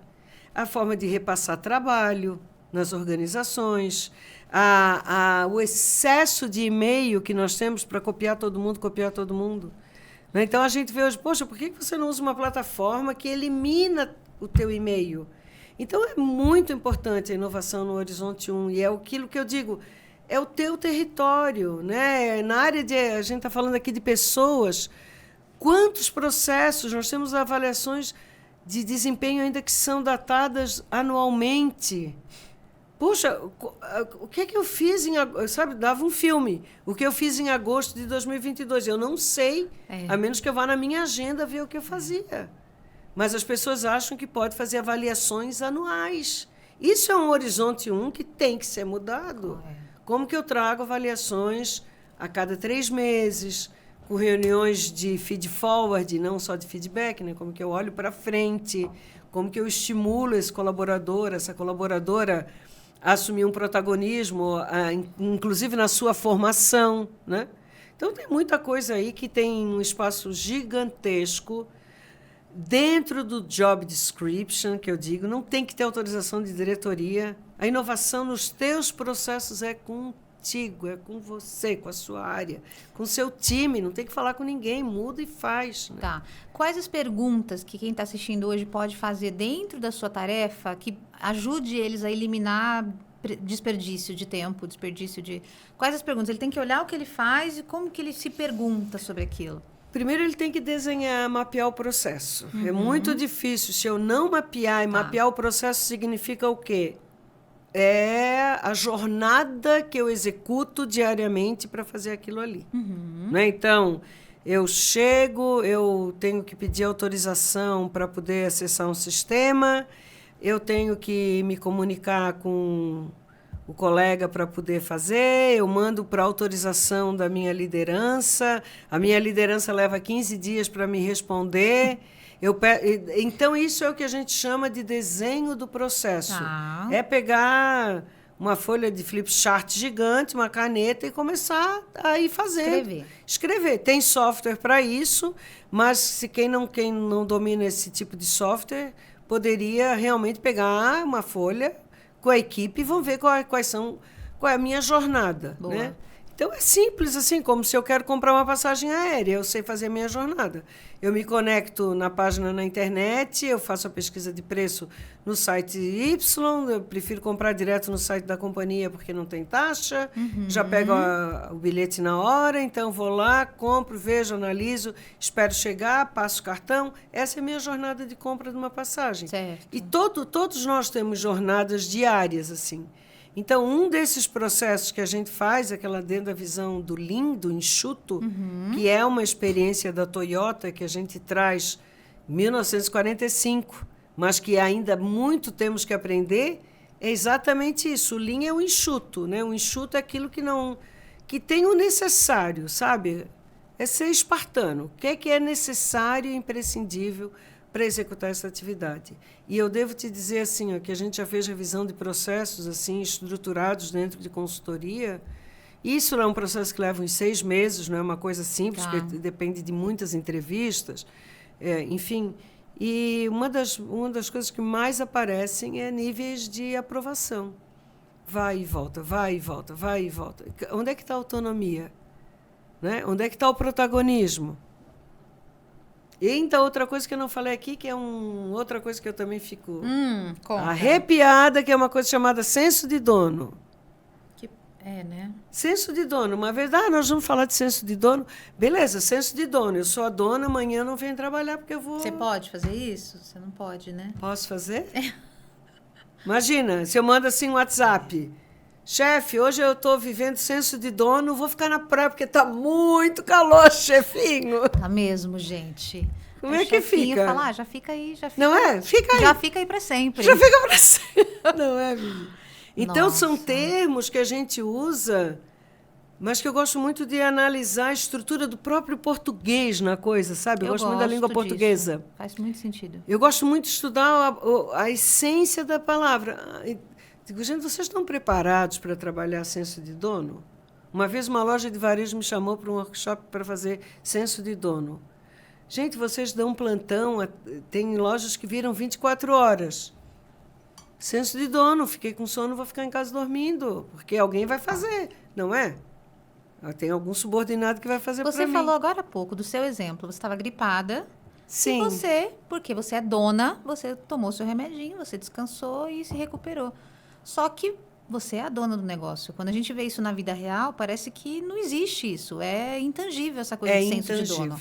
a forma de repassar trabalho nas organizações, o excesso de e-mail que nós temos para copiar todo mundo. Então, a gente vê hoje, poxa, por que você não usa uma plataforma que elimina o teu e-mail? Então, é muito importante a inovação no Horizonte 1, e é aquilo que eu digo, é o teu território. Né? Na área a gente está falando aqui de pessoas, quantos processos, nós temos avaliações de desempenho ainda que são datadas anualmente. Puxa, o que é que eu fiz em agosto? Sabe, dava um filme. O que eu fiz em agosto de 2022? Eu não sei, a menos que eu vá na minha agenda ver o que eu fazia. Mas as pessoas acham que pode fazer avaliações anuais. Isso é um Horizonte 1 que tem que ser mudado. Como que eu trago avaliações a cada 3 meses, com reuniões de feed-forward, não só de feedback, né? Como que eu olho para frente, como que eu estimulo esse colaborador, essa colaboradora a assumir um protagonismo, inclusive na sua formação. Né? Então, tem muita coisa aí que tem um espaço gigantesco dentro do job description, que eu digo, não tem que ter autorização de diretoria. A inovação nos teus processos é contigo, é com você, com a sua área, com o seu time, não tem que falar com ninguém, muda e faz. Né? Tá. Quais as perguntas que quem está assistindo hoje pode fazer dentro da sua tarefa que ajude eles a eliminar desperdício de tempo, Quais as perguntas? Ele tem que olhar o que ele faz e como que ele se pergunta sobre aquilo. Primeiro, ele tem que desenhar, mapear o processo. É muito difícil. Se eu não mapear, e mapear o processo significa o quê? É a jornada que eu executo diariamente para fazer aquilo ali. Né? Então, eu chego, eu tenho que pedir autorização para poder acessar um sistema, eu tenho que me comunicar com o colega para poder fazer, eu mando para autorização da minha liderança, a minha liderança leva 15 dias para me responder. Então, isso é o que a gente chama de desenho do processo. Tá. É pegar uma folha de flip chart gigante, uma caneta e começar a ir fazendo. Escrever. Tem software para isso, mas se quem não domina esse tipo de software poderia realmente pegar uma folha com a equipe e vão ver qual é a minha jornada. Né? Então, é simples, assim, como se eu quero comprar uma passagem aérea, eu sei fazer a minha jornada. Eu me conecto na página na internet, eu faço a pesquisa de preço no site Y, eu prefiro comprar direto no site da companhia porque não tem taxa, já pego o bilhete na hora, então vou lá, compro, vejo, analiso, espero chegar, passo o cartão. Essa é a minha jornada de compra de uma passagem. Certo. E todos nós temos jornadas diárias, assim. Então, um desses processos que a gente faz, dentro da visão do Lean, do enxuto, que é uma experiência da Toyota que a gente traz em 1945, mas que ainda muito temos que aprender, é exatamente isso. O Lean é o enxuto, né? O enxuto é aquilo que tem o necessário, sabe? É ser espartano. O que é necessário e imprescindível para executar essa atividade. E eu devo te dizer assim, que a gente já fez revisão de processos assim estruturados dentro de consultoria. Isso é um processo que leva uns 6 meses, não é uma coisa simples, porque depende de muitas entrevistas, enfim. E uma das coisas que mais aparecem é níveis de aprovação. Vai e volta, vai e volta, vai e volta. Onde é que está a autonomia? Né? Onde é que está o protagonismo? E então, outra coisa que eu não falei aqui, que é outra coisa que eu também fico arrepiada, que é uma coisa chamada senso de dono. Né? Senso de dono. Uma vez, nós vamos falar de senso de dono. Beleza, senso de dono. Eu sou a dona, amanhã não venho trabalhar porque eu vou... Você pode fazer isso? Você não pode, né? Posso fazer? Imagina, se eu mando assim um WhatsApp... Chefe, hoje eu estou vivendo senso de dono, vou ficar na praia porque está muito calor, chefinho. Tá mesmo, gente. Como é que fica? Falar, já fica aí, já fica. Não é? Fica aí. Já fica aí para sempre. Já fica para sempre. Não é, Vivi? Então, Nossa. São termos que a gente usa, mas que eu gosto muito de analisar a estrutura do próprio português na coisa, sabe? Eu gosto muito da língua portuguesa. Disso. Faz muito sentido. Eu gosto muito de estudar a essência da palavra. Digo, gente, vocês estão preparados para trabalhar senso de dono? Uma vez uma loja de varejo me chamou para um workshop para fazer senso de dono. Gente, vocês dão plantão, tem lojas que viram 24 horas. Senso de dono, fiquei com sono, vou ficar em casa dormindo, porque alguém vai fazer, não é? Tem algum subordinado que vai fazer para mim. Você falou agora há pouco do seu exemplo, você estava gripada. Sim. E porque você é dona, você tomou seu remedinho, você descansou e se recuperou. Só que você é a dona do negócio. Quando a gente vê isso na vida real, parece que não existe isso. É intangível essa coisa de senso de dono.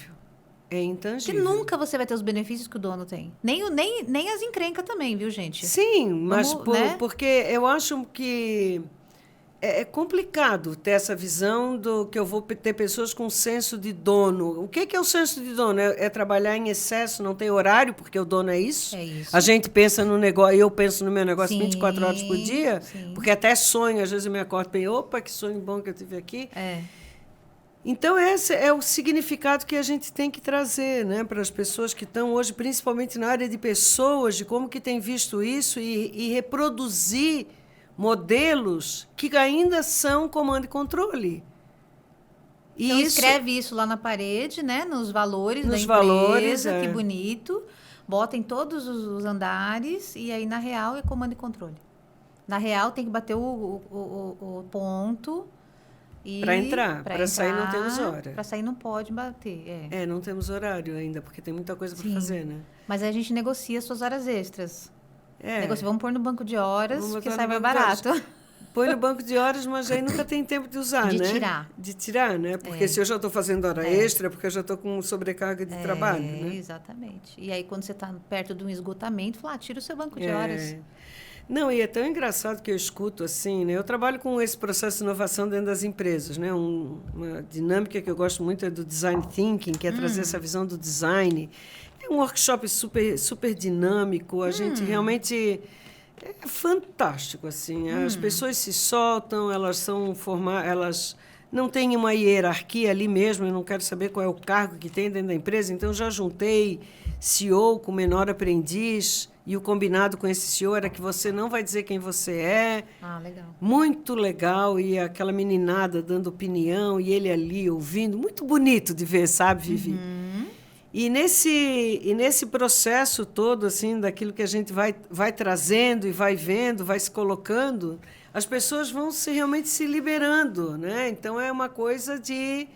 É intangível. Porque nunca você vai ter os benefícios que o dono tem. Nem as encrencas também, viu, gente? Sim, mas porque eu acho que é complicado ter essa visão do que eu vou ter pessoas com senso de dono. O que é o senso de dono? É trabalhar em excesso, não ter horário, porque o dono é isso? É isso. A gente pensa no negócio, eu penso no meu negócio 24 horas por dia, sim. porque até sonho, às vezes eu me acordo e penso, opa, que sonho bom que eu tive aqui. Então, esse é o significado que a gente tem que trazer, né, para as pessoas que estão hoje, principalmente na área de pessoas, de como que tem visto isso e reproduzir modelos que ainda são comando e controle. E então, escreve isso lá na parede, né? Nos valores da empresa, que bonito. Bota em todos os andares e aí, na real, é comando e controle. Na real, tem que bater o ponto. Para entrar. Para sair não temos hora. Para sair não pode bater. Não temos horário ainda, porque tem muita coisa para fazer, né? Mas a gente negocia suas horas extras. Vamos pôr no banco de horas, porque sai mais barato. Põe no banco de horas, mas aí nunca tem tempo de usar, né? De tirar, né? Porque se eu já estou fazendo hora extra, porque eu já estou com sobrecarga de trabalho, né? Exatamente. E aí, quando você está perto de um esgotamento, fala, tira o seu banco de horas. Não, e é tão engraçado que eu escuto assim, né? Eu trabalho com esse processo de inovação dentro das empresas, né? Uma dinâmica que eu gosto muito é do design thinking, que é trazer essa visão do design. É um workshop super, super dinâmico. A gente realmente É fantástico, assim. As pessoas se soltam, elas não têm uma hierarquia ali mesmo, eu não quero saber qual é o cargo que tem dentro da empresa, então já juntei CEO com menor aprendiz, e o combinado com esse CEO era que você não vai dizer quem você é. Ah, legal. Muito legal, e aquela meninada dando opinião, e ele ali ouvindo, muito bonito de ver, sabe, Vivi? E nesse processo todo, assim, daquilo que a gente vai trazendo e vai vendo, vai se colocando, as pessoas vão realmente se liberando, né? Então, é uma coisa de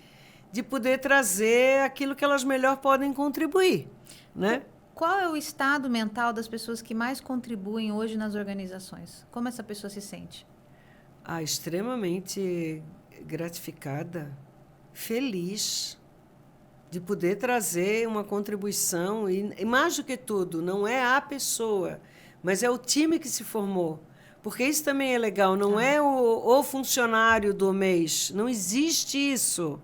poder trazer aquilo que elas melhor podem contribuir, né? Qual é o estado mental das pessoas que mais contribuem hoje nas organizações? Como essa pessoa se sente? Extremamente gratificada, feliz de poder trazer uma contribuição. E mais do que tudo, não é a pessoa, mas é o time que se formou. Porque isso também é legal, não é o funcionário do mês. Não existe isso.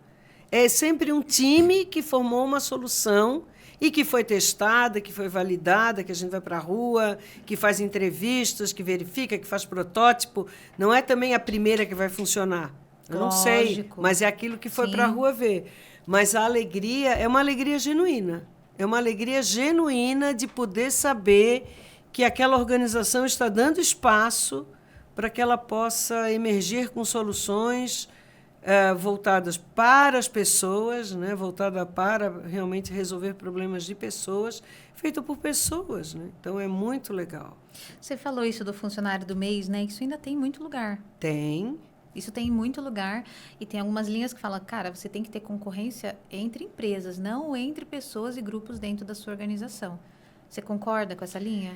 É sempre um time que formou uma solução e que foi testada, que foi validada, que a gente vai para a rua, que faz entrevistas, que verifica, que faz protótipo. Não é também a primeira que vai funcionar. Eu não sei, mas é aquilo que foi para a rua ver. Mas a alegria é uma alegria genuína. É uma alegria genuína de poder saber que aquela organização está dando espaço para que ela possa emergir com soluções voltadas para as pessoas, né? Voltada para realmente resolver problemas de pessoas, feito por pessoas, né? Então, é muito legal. Você falou isso do funcionário do mês, né? Isso ainda tem muito lugar. Tem. Isso tem muito lugar e tem algumas linhas que falam, cara, você tem que ter concorrência entre empresas, não entre pessoas e grupos dentro da sua organização. Você concorda com essa linha?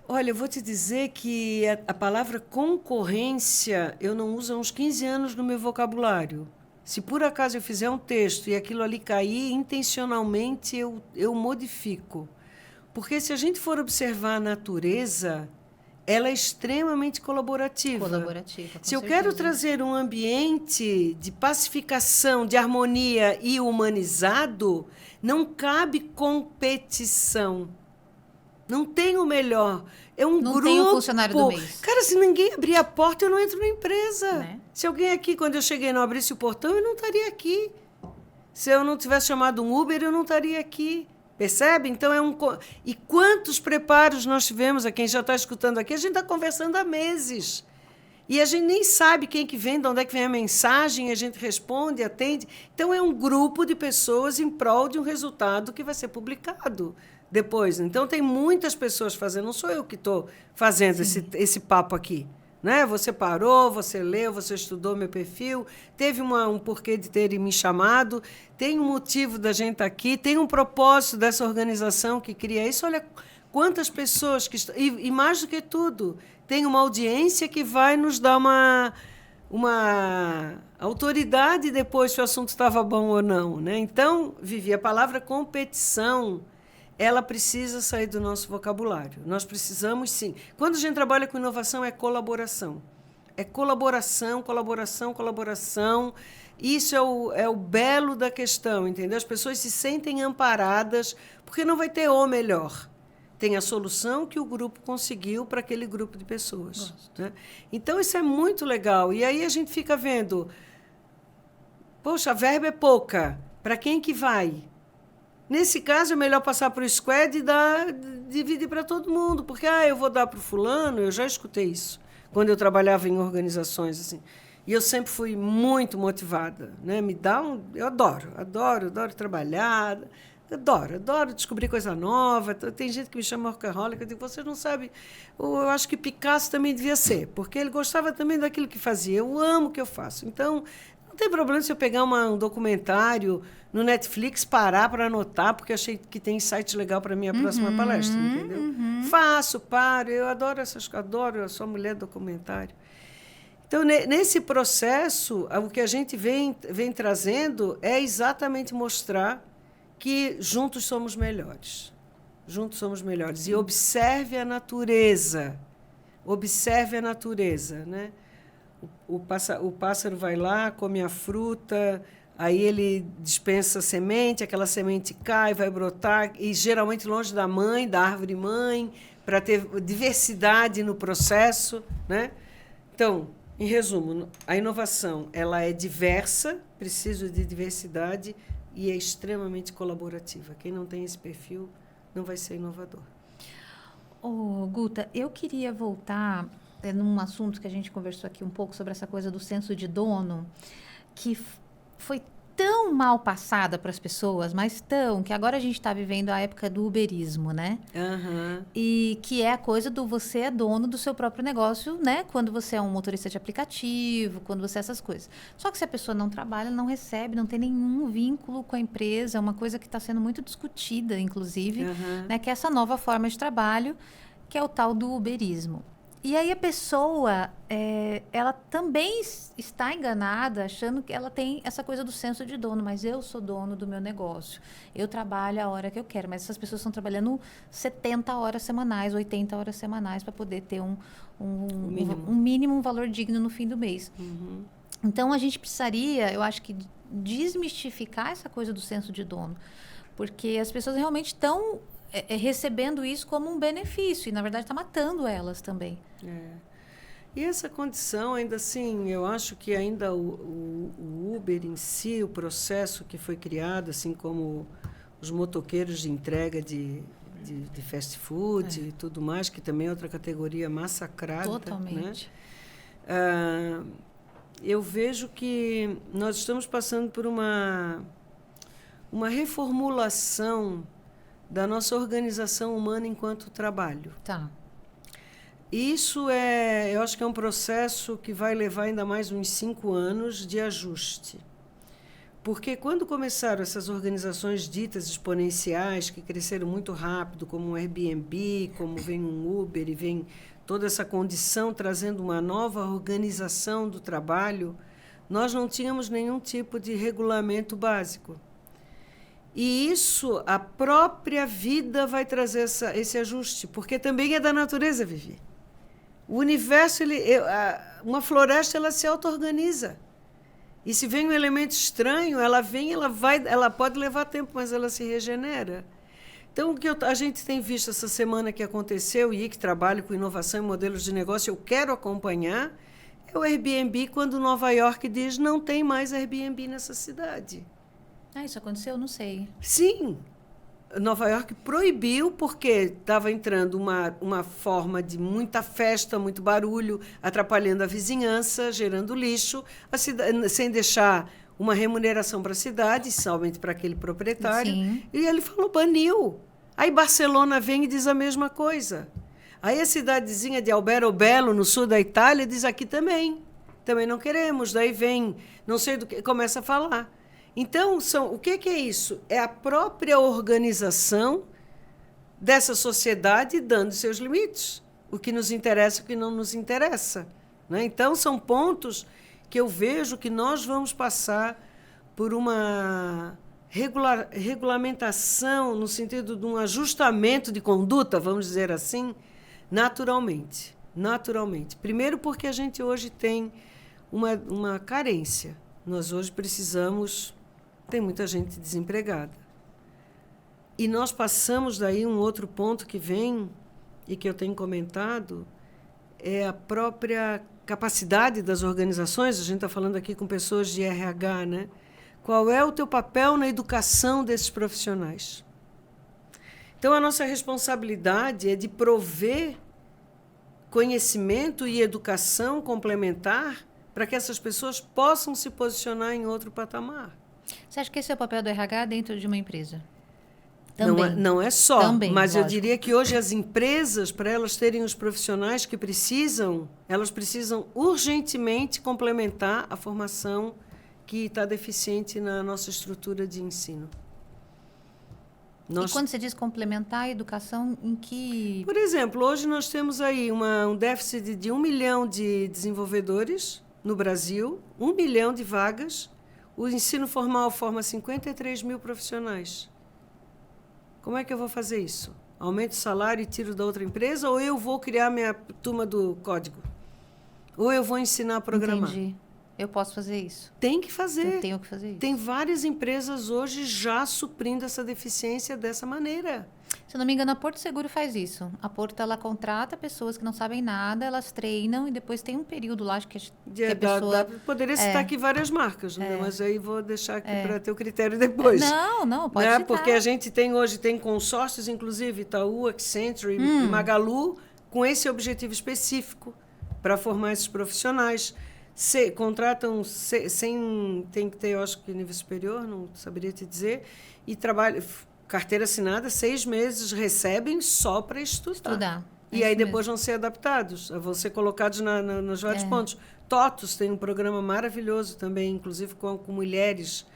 Olha, eu vou te dizer que a palavra concorrência eu não uso há uns 15 anos no meu vocabulário. Se por acaso eu fizer um texto e aquilo ali cair, intencionalmente eu modifico. Porque se a gente for observar a natureza, ela é extremamente colaborativa. Se eu quero trazer um ambiente de pacificação, de harmonia e humanizado, não cabe competição. Não tem o melhor. É um grupo. Não tem o funcionário do mês. Cara, se ninguém abrir a porta, eu não entro na empresa. Né? Se alguém aqui, quando eu cheguei, não abrisse o portão, eu não estaria aqui. Se eu não tivesse chamado um Uber, eu não estaria aqui. Percebe? Então, E quantos preparos nós tivemos, a quem já está escutando aqui, a gente está conversando há meses. E a gente nem sabe quem que vem, de onde é que vem a mensagem, a gente responde, atende. Então, é um grupo de pessoas em prol de um resultado que vai ser publicado depois. Então, tem muitas pessoas fazendo, não sou eu que estou fazendo esse papo aqui. Né? Você parou, você leu, você estudou meu perfil, teve um porquê de terem me chamado, tem um motivo da gente estar aqui, tem um propósito dessa organização que cria isso. Olha quantas pessoas que estão... E mais do que tudo, tem uma audiência que vai nos dar uma autoridade depois se o assunto estava bom ou não. Né? Então, Vivi, a palavra competição, ela precisa sair do nosso vocabulário. Nós precisamos, sim. Quando a gente trabalha com inovação, é colaboração. É colaboração, colaboração, colaboração. Isso é o belo da questão, entendeu? As pessoas se sentem amparadas, porque não vai ter o melhor. Tem a solução que o grupo conseguiu para aquele grupo de pessoas. Né? Então, isso é muito legal. E aí a gente fica vendo, poxa, a verba é pouca. Para quem que vai? Nesse caso, é melhor passar para o squad e dividir para todo mundo, porque eu vou dar para o fulano. Eu já escutei isso quando eu trabalhava em organizações assim. E eu sempre fui muito motivada, né? Eu adoro trabalhar, adoro descobrir coisa nova. Tem gente que me chama workaholic, eu digo, você não sabe. Eu acho que Picasso também devia ser, porque ele gostava também daquilo que fazia. Eu amo o que eu faço. Então, não tem problema se eu pegar um documentário no Netflix, parar para anotar, porque achei que tem insight legal para a minha próxima palestra, entendeu? Paro, eu adoro eu sou mulher documentário. Então, nesse processo, o que a gente vem trazendo é exatamente mostrar que juntos somos melhores. Juntos somos melhores. E observe a natureza. Observe a natureza, né? O pássaro vai lá, come a fruta, aí ele dispensa a semente, aquela semente cai, vai brotar, e geralmente longe da árvore mãe, para ter diversidade no processo, né? Então, em resumo, a inovação ela é diversa, precisa de diversidade e é extremamente colaborativa. Quem não tem esse perfil não vai ser inovador. Guta, eu queria voltar num assunto que a gente conversou aqui um pouco sobre essa coisa do senso de dono, que foi tão mal passada para as pessoas, mas tão, que agora a gente está vivendo a época do uberismo, né? Uhum. E que é a coisa do você é dono do seu próprio negócio, né? Quando você é um motorista de aplicativo, quando você é essas coisas. Só que se a pessoa não trabalha, não recebe, não tem nenhum vínculo com a empresa, é uma coisa que está sendo muito discutida, inclusive, né? Que é essa nova forma de trabalho, que é o tal do uberismo. E aí a pessoa, ela também está enganada, achando que ela tem essa coisa do senso de dono, mas eu sou dono do meu negócio. Eu trabalho a hora que eu quero, mas essas pessoas estão trabalhando 70 horas semanais, 80 horas semanais para poder ter um mínimo, um valor digno no fim do mês. Uhum. Então, a gente precisaria, eu acho que, desmistificar essa coisa do senso de dono, porque as pessoas realmente estão recebendo isso como um benefício e, na verdade, está matando elas também. E essa condição, ainda assim, eu acho que ainda o Uber em si, o processo que foi criado, assim como os motoqueiros de entrega de fast food e tudo mais, que também é outra categoria massacrada. Totalmente. Né? Eu vejo que nós estamos passando por uma reformulação da nossa organização humana enquanto trabalho. Tá. Isso eu acho que é um processo que vai levar ainda mais uns 5 anos de ajuste. Porque quando começaram essas organizações ditas exponenciais, que cresceram muito rápido, como o Airbnb, como vem um Uber e vem toda essa condição trazendo uma nova organização do trabalho, nós não tínhamos nenhum tipo de regulamento básico. E isso, a própria vida vai trazer esse ajuste, porque também é da natureza, Vivi. O universo, uma floresta, ela se auto-organiza. E se vem um elemento estranho, ela pode levar tempo, mas ela se regenera. Então, o que a gente tem visto essa semana que aconteceu, e que trabalho com inovação e modelos de negócio, eu quero acompanhar, é o Airbnb, quando Nova York diz não tem mais Airbnb nessa cidade. Isso aconteceu? Não sei. Sim. Nova York proibiu porque estava entrando uma forma de muita festa, muito barulho, atrapalhando a vizinhança, gerando lixo, sem deixar uma remuneração para a cidade, somente para aquele proprietário. Sim. E ele falou, baniu. Aí Barcelona vem e diz a mesma coisa. Aí a cidadezinha de Alberobello, no sul da Itália, diz aqui também. Também não queremos. Daí vem, não sei do que, começa a falar. Então, o que é isso? É a própria organização dessa sociedade dando seus limites. O que nos interessa e o que não nos interessa. Né? Então, são pontos que eu vejo que nós vamos passar por uma regulamentação, no sentido de um ajustamento de conduta, vamos dizer assim, naturalmente. Naturalmente. Primeiro porque a gente hoje tem uma carência. Nós hoje precisamos... Tem muita gente desempregada. E nós passamos daí um outro ponto que vem, e que eu tenho comentado, é a própria capacidade das organizações. A gente está falando aqui com pessoas de RH, né? Qual é o teu papel na educação desses profissionais? Então, a nossa responsabilidade é de prover conhecimento e educação complementar para que essas pessoas possam se posicionar em outro patamar. Você acha que esse é o papel do RH dentro de uma empresa? Também. Não é só, também, mas lógico. Eu diria que hoje as empresas, para elas terem os profissionais que precisam, elas precisam urgentemente complementar a formação que está deficiente na nossa estrutura de ensino. E quando você diz complementar a educação, em que... Por exemplo, hoje nós temos aí um déficit de 1 milhão de desenvolvedores no Brasil, 1 milhão de vagas. O ensino formal forma 53 mil profissionais. Como é que eu vou fazer isso? Aumento o salário e tiro da outra empresa? Ou eu vou criar minha turma do código? Ou eu vou ensinar a programar? Entendi. Eu posso fazer isso? Tem que fazer. Eu tenho que fazer isso. Tem várias empresas hoje já suprindo essa deficiência dessa maneira. Se eu não me engano, a Porto Seguro faz isso. A Porto, ela contrata pessoas que não sabem nada, elas treinam e depois tem um período lá, acho que a pessoa... Poderia citar aqui várias marcas, né? Mas aí vou deixar aqui para ter o critério depois. Não, pode né? citar. Porque a gente hoje tem consórcios, inclusive Itaú, Accenture e Magalu, com esse objetivo específico para formar esses profissionais. Contratam tem que ter, eu acho que nível superior, não saberia te dizer, e trabalham, carteira assinada, 6 meses, recebem só para estudar. E aí depois vão ser adaptados, vão ser colocados nos vários pontos. TOTUS tem um programa maravilhoso também, inclusive com mulheres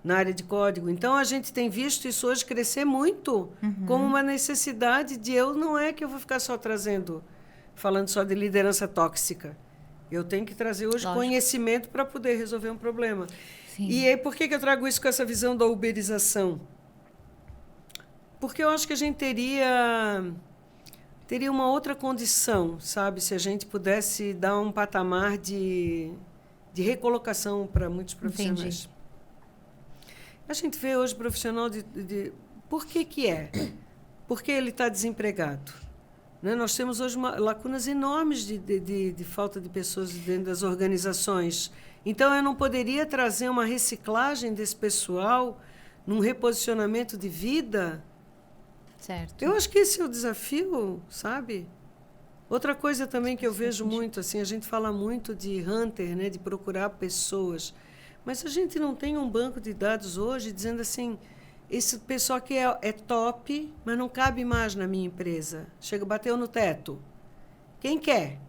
na área de código. Então, a gente tem visto isso hoje crescer muito como uma necessidade não é que eu vou ficar só falando só de liderança tóxica. Eu tenho que trazer hoje conhecimento para poder resolver um problema. Sim. E aí, por que eu trago isso com essa visão da uberização? Porque eu acho que a gente teria uma outra condição, sabe? Se a gente pudesse dar um patamar de recolocação para muitos profissionais. Entendi. A gente vê hoje profissional por que é? Porque ele está desempregado. Né? Nós temos hoje lacunas enormes de falta de pessoas dentro das organizações. Então, eu não poderia trazer uma reciclagem desse pessoal num reposicionamento de vida? Certo. Eu acho que esse é o desafio, sabe? Outra coisa também que eu vejo muito, assim, a gente fala muito de hunter, né, de procurar pessoas, mas a gente não tem um banco de dados hoje dizendo assim, esse pessoal que é top, mas não cabe mais na minha empresa. Bateu no teto. Quem quer?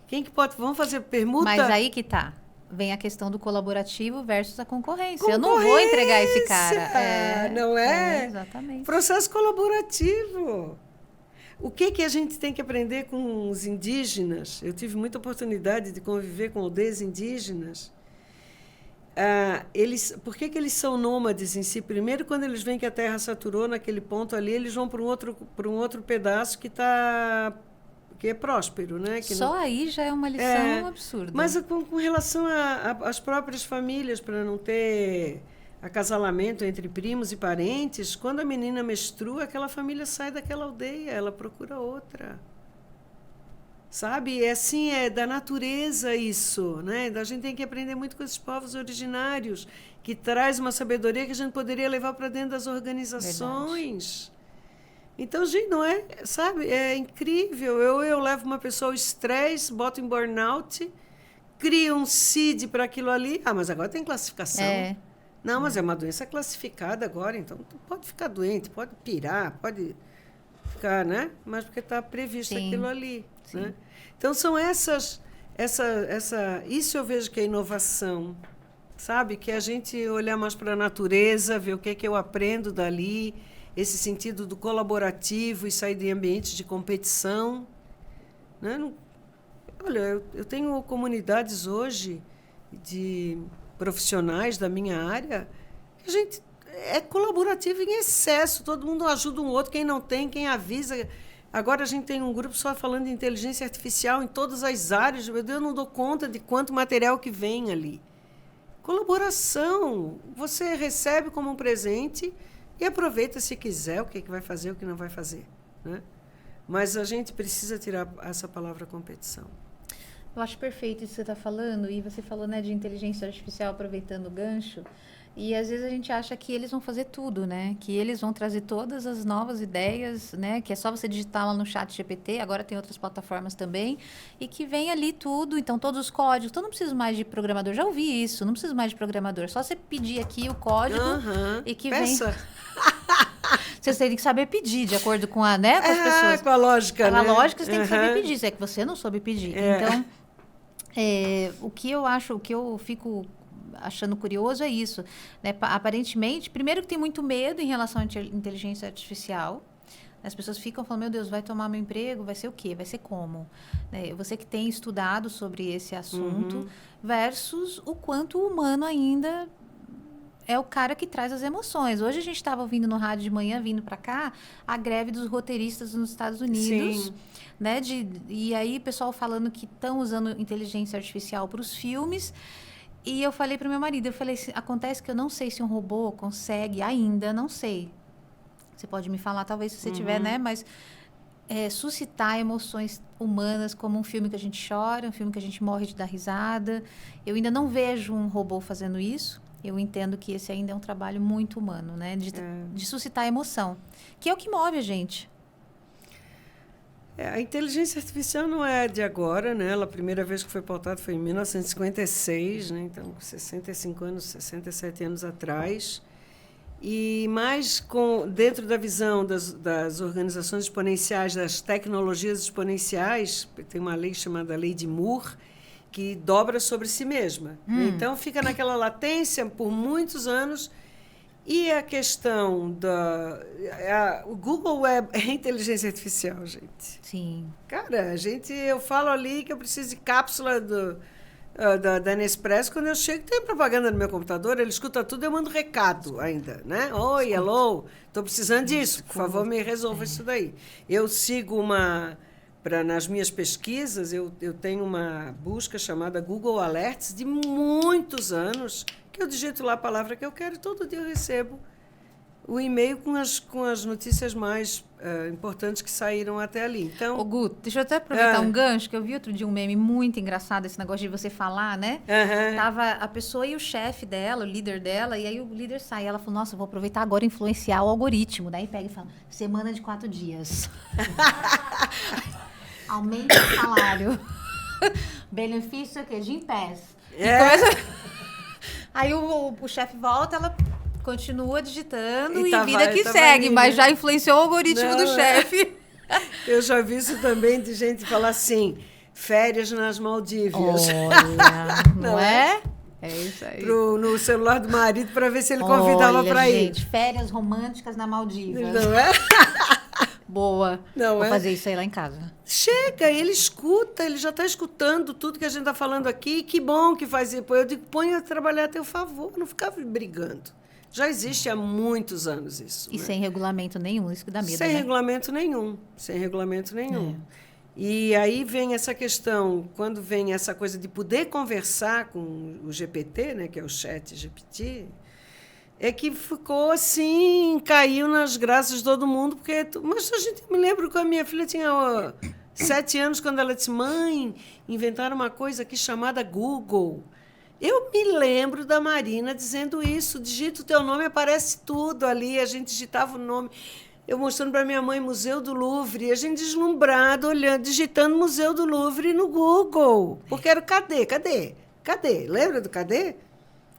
Quem que pode? Vamos fazer permuta? Mas aí que tá. Vem a questão do colaborativo versus a concorrência. Eu não vou entregar esse cara. Não é? Exatamente. Processo colaborativo. O que a gente tem que aprender com os indígenas? Eu tive muita oportunidade de conviver com aldeias indígenas. Por que eles são nômades em si? Primeiro, quando eles veem que a terra saturou naquele ponto ali, eles vão para um outro pedaço que é próspero, né? Só aí já é uma lição absurda. Mas com relação às próprias famílias, para não ter acasalamento entre primos e parentes, quando a menina menstrua, aquela família sai daquela aldeia, ela procura outra. Sabe? É da natureza isso, né? A gente tem que aprender muito com esses povos originários, que traz uma sabedoria que a gente poderia levar para dentro das organizações. Verdade. Então, gente, não é, sabe? É incrível. Eu levo uma pessoa ao estresse, boto em burnout, crio um CID para aquilo ali. Mas agora tem classificação. Não, mas é uma doença classificada agora, então pode ficar doente, pode pirar, pode ficar, né? Mas porque está previsto aquilo ali. Né? Então, são isso eu vejo que é inovação, sabe? Que a gente olhar mais para a natureza, ver o que eu aprendo dali, esse sentido do colaborativo e sair de ambientes de competição. Né? Olha, eu tenho comunidades hoje de profissionais da minha área que a gente é colaborativo em excesso, todo mundo ajuda um outro, quem não tem, quem avisa. Agora a gente tem um grupo só falando de inteligência artificial em todas as áreas. Meu Deus, eu não dou conta de quanto material que vem ali. Colaboração. Você recebe como um presente e aproveita se quiser o que vai fazer, o que não vai fazer. Né? Mas a gente precisa tirar essa palavra competição. Eu acho perfeito isso que você está falando. E você falou, né, de inteligência artificial aproveitando o gancho. E às vezes a gente acha que eles vão fazer tudo, né? Que eles vão trazer todas as novas ideias, né? Que é só você digitar lá no chat GPT, agora tem outras plataformas também, e que vem ali tudo, então todos os códigos. Então não preciso mais de programador, já ouvi isso, não preciso mais de programador, só você pedir aqui o código e que Peça. vem... Você tem que saber pedir, de acordo com, com as pessoas. Com a lógica, né? A lógica você tem que saber pedir, se é que você não soube pedir. Então, o que eu acho, o que eu fico achando curioso é isso. Né? Aparentemente, primeiro que tem muito medo em relação à inteligência artificial. As pessoas ficam falando, meu Deus, vai tomar meu emprego, vai ser o quê? Vai ser como? Você que tem estudado sobre esse assunto, versus o quanto o humano ainda é o cara que traz as emoções. Hoje a gente estava ouvindo no rádio de manhã, vindo para cá, a greve dos roteiristas nos Estados Unidos. Sim. Né? E aí o pessoal falando que estão usando inteligência artificial para os filmes. E eu falei para o meu marido, acontece que eu não sei se um robô consegue, ainda não sei, Você pode me falar, talvez, se você tiver, né? Mas suscitar emoções humanas, como um filme que a gente chora, um filme que a gente morre de dar risada. Eu ainda não vejo um robô fazendo isso. Eu entendo que esse ainda é um trabalho muito humano, né? De suscitar emoção, que é o que move a gente. A inteligência artificial não é de agora, né? A primeira vez que foi pautada foi em 1956, né? Então, 65 anos, 67 anos atrás. E mais dentro da visão das organizações exponenciais, das tecnologias exponenciais, tem uma lei chamada Lei de Moore, que dobra sobre si mesma. Então, fica naquela latência por muitos anos. E a questão o Google é inteligência artificial, gente. Sim. Cara, eu falo ali que eu preciso de cápsula da Nespresso. Quando eu chego, tem propaganda no meu computador, ele escuta tudo, eu mando recado ainda, né? Oi, hello, estou precisando disso, por favor, me resolva isso daí. Eu sigo nas minhas pesquisas, eu tenho uma busca chamada Google Alerts de muitos anos, que eu digito lá a palavra que eu quero e todo dia eu recebo o e-mail com as notícias mais importantes que saíram até ali. Então, Gu, deixa eu até aproveitar um gancho, que eu vi outro dia um meme muito engraçado, esse negócio de você falar, né? Tava a pessoa e o chefe dela, o líder dela, e aí o líder sai. Ela falou, nossa, eu vou aproveitar agora e influenciar o algoritmo. Daí pega e fala, semana de 4 dias. Aumenta o salário. Benefício aqui, de Gympass. Aí o chefe volta, ela continua digitando e vida que segue, mas já influenciou o algoritmo do chefe. Eu já vi isso também de gente falar assim, férias nas Maldívias. Olha, não é? É isso aí. No celular do marido para ver se ele convidava para ir. Gente, férias românticas na Maldivas. Não é? Boa. Não Vou fazer isso aí lá em casa. Chega, ele escuta, ele já está escutando tudo que a gente está falando aqui. Que bom que faz isso. Eu digo, põe a trabalhar a teu favor, não ficar brigando. Já existe há muitos anos isso. E sem regulamento nenhum, isso que dá medo, sem regulamento nenhum. E aí vem essa questão, quando vem essa coisa de poder conversar com o GPT, né, que é o chat GPT, é que ficou assim, caiu nas graças de todo mundo, porque... Mas eu me lembro que a minha filha tinha 7 anos, quando ela disse, mãe, inventaram uma coisa aqui chamada Google. Eu me lembro da Marina dizendo isso, digita o teu nome, aparece tudo ali, a gente digitava o nome. Eu mostrando para minha mãe Museu do Louvre, a gente deslumbrado, olhando, digitando Museu do Louvre no Google. Porque era o Cadê? Lembra do Cadê?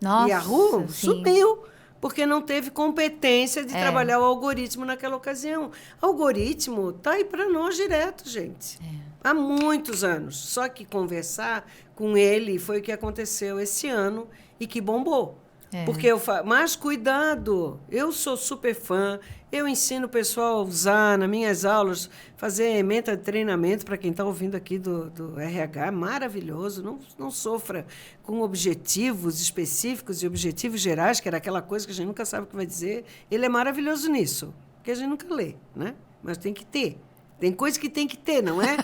Nossa, Yahoo sim. sumiu, porque não teve competência de trabalhar o algoritmo naquela ocasião. O algoritmo está aí para nós direto, gente. Há muitos anos. Só que conversar com ele foi o que aconteceu esse ano e que bombou. Porque mas cuidado, eu sou super fã, eu ensino o pessoal a usar nas minhas aulas, fazer meta de treinamento para quem está ouvindo aqui do RH, maravilhoso, não sofra com objetivos específicos e objetivos gerais, que era aquela coisa que a gente nunca sabe o que vai dizer. Ele é maravilhoso nisso, porque a gente nunca lê, né? Mas tem que ter. Tem coisa que tem que ter, não é?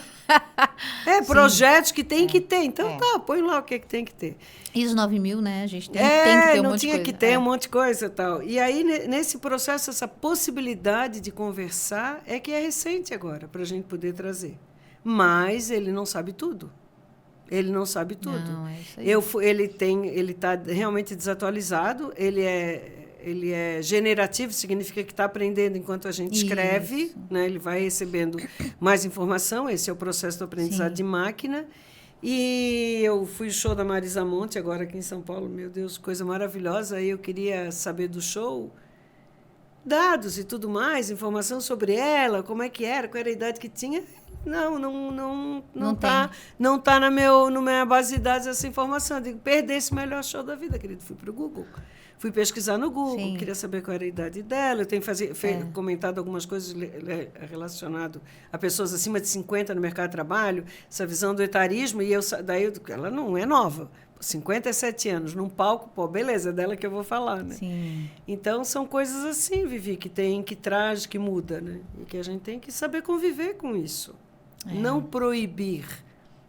Projetos que tem que ter. Então, põe lá o que tem que ter. ISO 9000, né? A gente tem que ter um monte de coisa. Não tinha que ter um monte de coisa e tal. E aí, nesse processo, essa possibilidade de conversar é que é recente agora, para a gente poder trazer. Mas ele não sabe tudo. Não, é isso aí. Ele está realmente desatualizado, ele é generativo, significa que está aprendendo enquanto a gente escreve, né? Ele vai recebendo mais informação, esse é o processo do aprendizado de máquina. E eu fui no show da Marisa Monte, agora aqui em São Paulo, meu Deus, coisa maravilhosa. Aí eu queria saber do show, dados e tudo mais, informação sobre ela, como é que era, qual era a idade que tinha. Não tá na minha base de dados essa informação. Eu digo, perder esse melhor show da vida, querido. Fui para o Google. Fui pesquisar no Google, queria saber qual era a idade dela. Eu tenho comentado algumas coisas relacionadas a pessoas acima de 50 no mercado de trabalho, essa visão do etarismo, e ela não é nova. 57 anos, num palco, beleza, é dela que eu vou falar, né? Sim. Então, são coisas assim, Vivi, que traz, que muda, né? E que a gente tem que saber conviver com isso. Não proibir,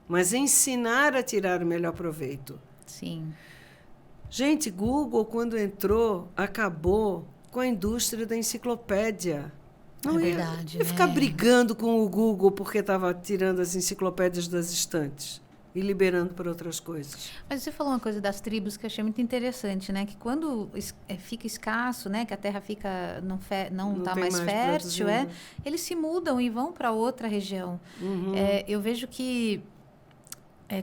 mas ensinar a tirar o melhor proveito. Sim. Gente, Google, quando entrou, acabou com a indústria da enciclopédia. Não verdade, ia ficar brigando com o Google porque estava tirando as enciclopédias das estantes e liberando para outras coisas. Mas você falou uma coisa das tribos que eu achei muito interessante, né? Que quando fica escasso, né? Que a terra fica não está mais fértil, eles se mudam e vão para outra região. Eu vejo que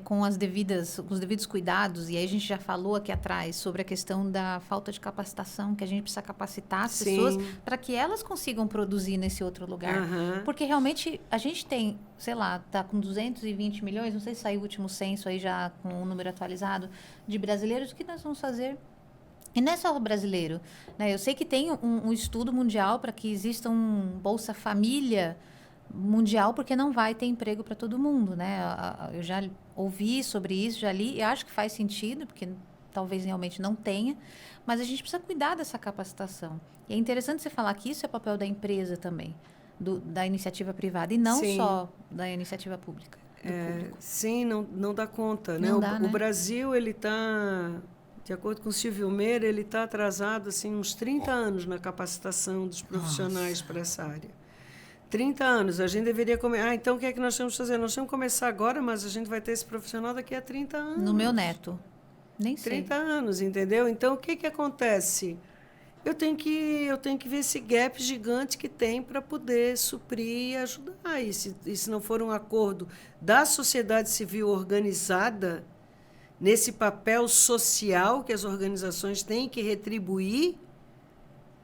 com os devidos cuidados, e aí a gente já falou aqui atrás sobre a questão da falta de capacitação, que a gente precisa capacitar as pessoas para que elas consigam produzir nesse outro lugar. Porque realmente a gente tem, sei lá, tá com 220 milhões, não sei se saiu o último censo aí já com o número atualizado de brasileiros, o que nós vamos fazer? E não é só o brasileiro, né? Eu sei que tem um estudo mundial para que exista um Bolsa Família mundial, porque não vai ter emprego para todo mundo, né? Eu já ouvi sobre isso, já li, e acho que faz sentido, porque talvez realmente não tenha, mas a gente precisa cuidar dessa capacitação. E é interessante você falar que isso é papel da empresa também, da iniciativa privada, e não só da iniciativa pública. Sim, não dá conta, né? Não dá, né? O Brasil, ele está, de acordo com o Silvio Meira, ele está atrasado assim, uns 30 anos na capacitação dos profissionais para essa área. 30 anos, a gente deveria começar. Então, o que é que nós temos que fazer? Nós temos que começar agora, mas a gente vai ter esse profissional daqui a 30 anos. No meu neto. Nem sei. 30 anos, entendeu? Então, o que acontece? Eu tenho que ver esse gap gigante que tem para poder suprir e ajudar. E se não for um acordo da sociedade civil organizada, nesse papel social que as organizações têm que retribuir.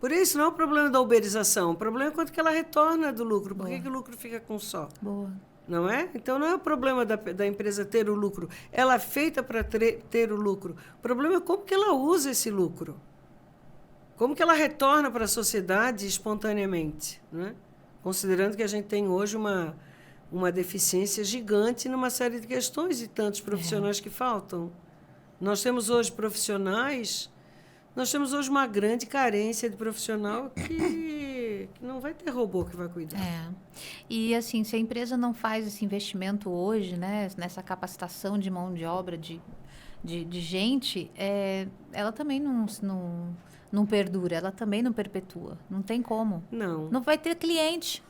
Por isso, não é o problema da uberização. O problema é quanto que ela retorna do lucro. Por que o lucro fica com só? Boa. Não é? Então, não é o problema da empresa ter o lucro. Ela é feita para ter o lucro. O problema é como que ela usa esse lucro. Como que ela retorna para a sociedade espontaneamente. Né? Considerando que a gente tem hoje uma deficiência gigante numa série de questões e tantos profissionais que faltam. Nós temos hoje uma grande carência de profissional que não vai ter robô que vai cuidar. E, assim, se a empresa não faz esse investimento hoje, né, nessa capacitação de mão de obra, de gente, ela também não perdura, ela também não perpetua. Não tem como. Não vai ter cliente.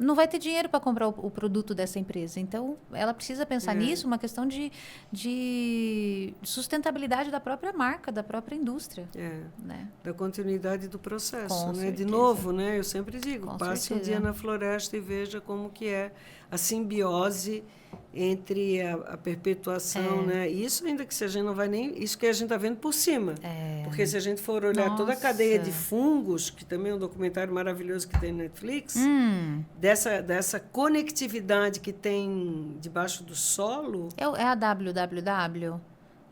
Não vai ter dinheiro para comprar o produto dessa empresa. Então, ela precisa pensar nisso, uma questão de sustentabilidade da própria marca, da própria indústria. Né? Da continuidade do processo. Com né? certeza. De novo, né? Eu sempre digo, Com passe certeza. um dia na floresta e veja como que é a simbiose entre a perpetuação, né? Isso ainda que se a gente não vai nem... Isso que a gente está vendo por cima. Porque se a gente for olhar toda a cadeia de fungos, que também é um documentário maravilhoso que tem na Netflix, dessa conectividade que tem debaixo do solo... É a WWW?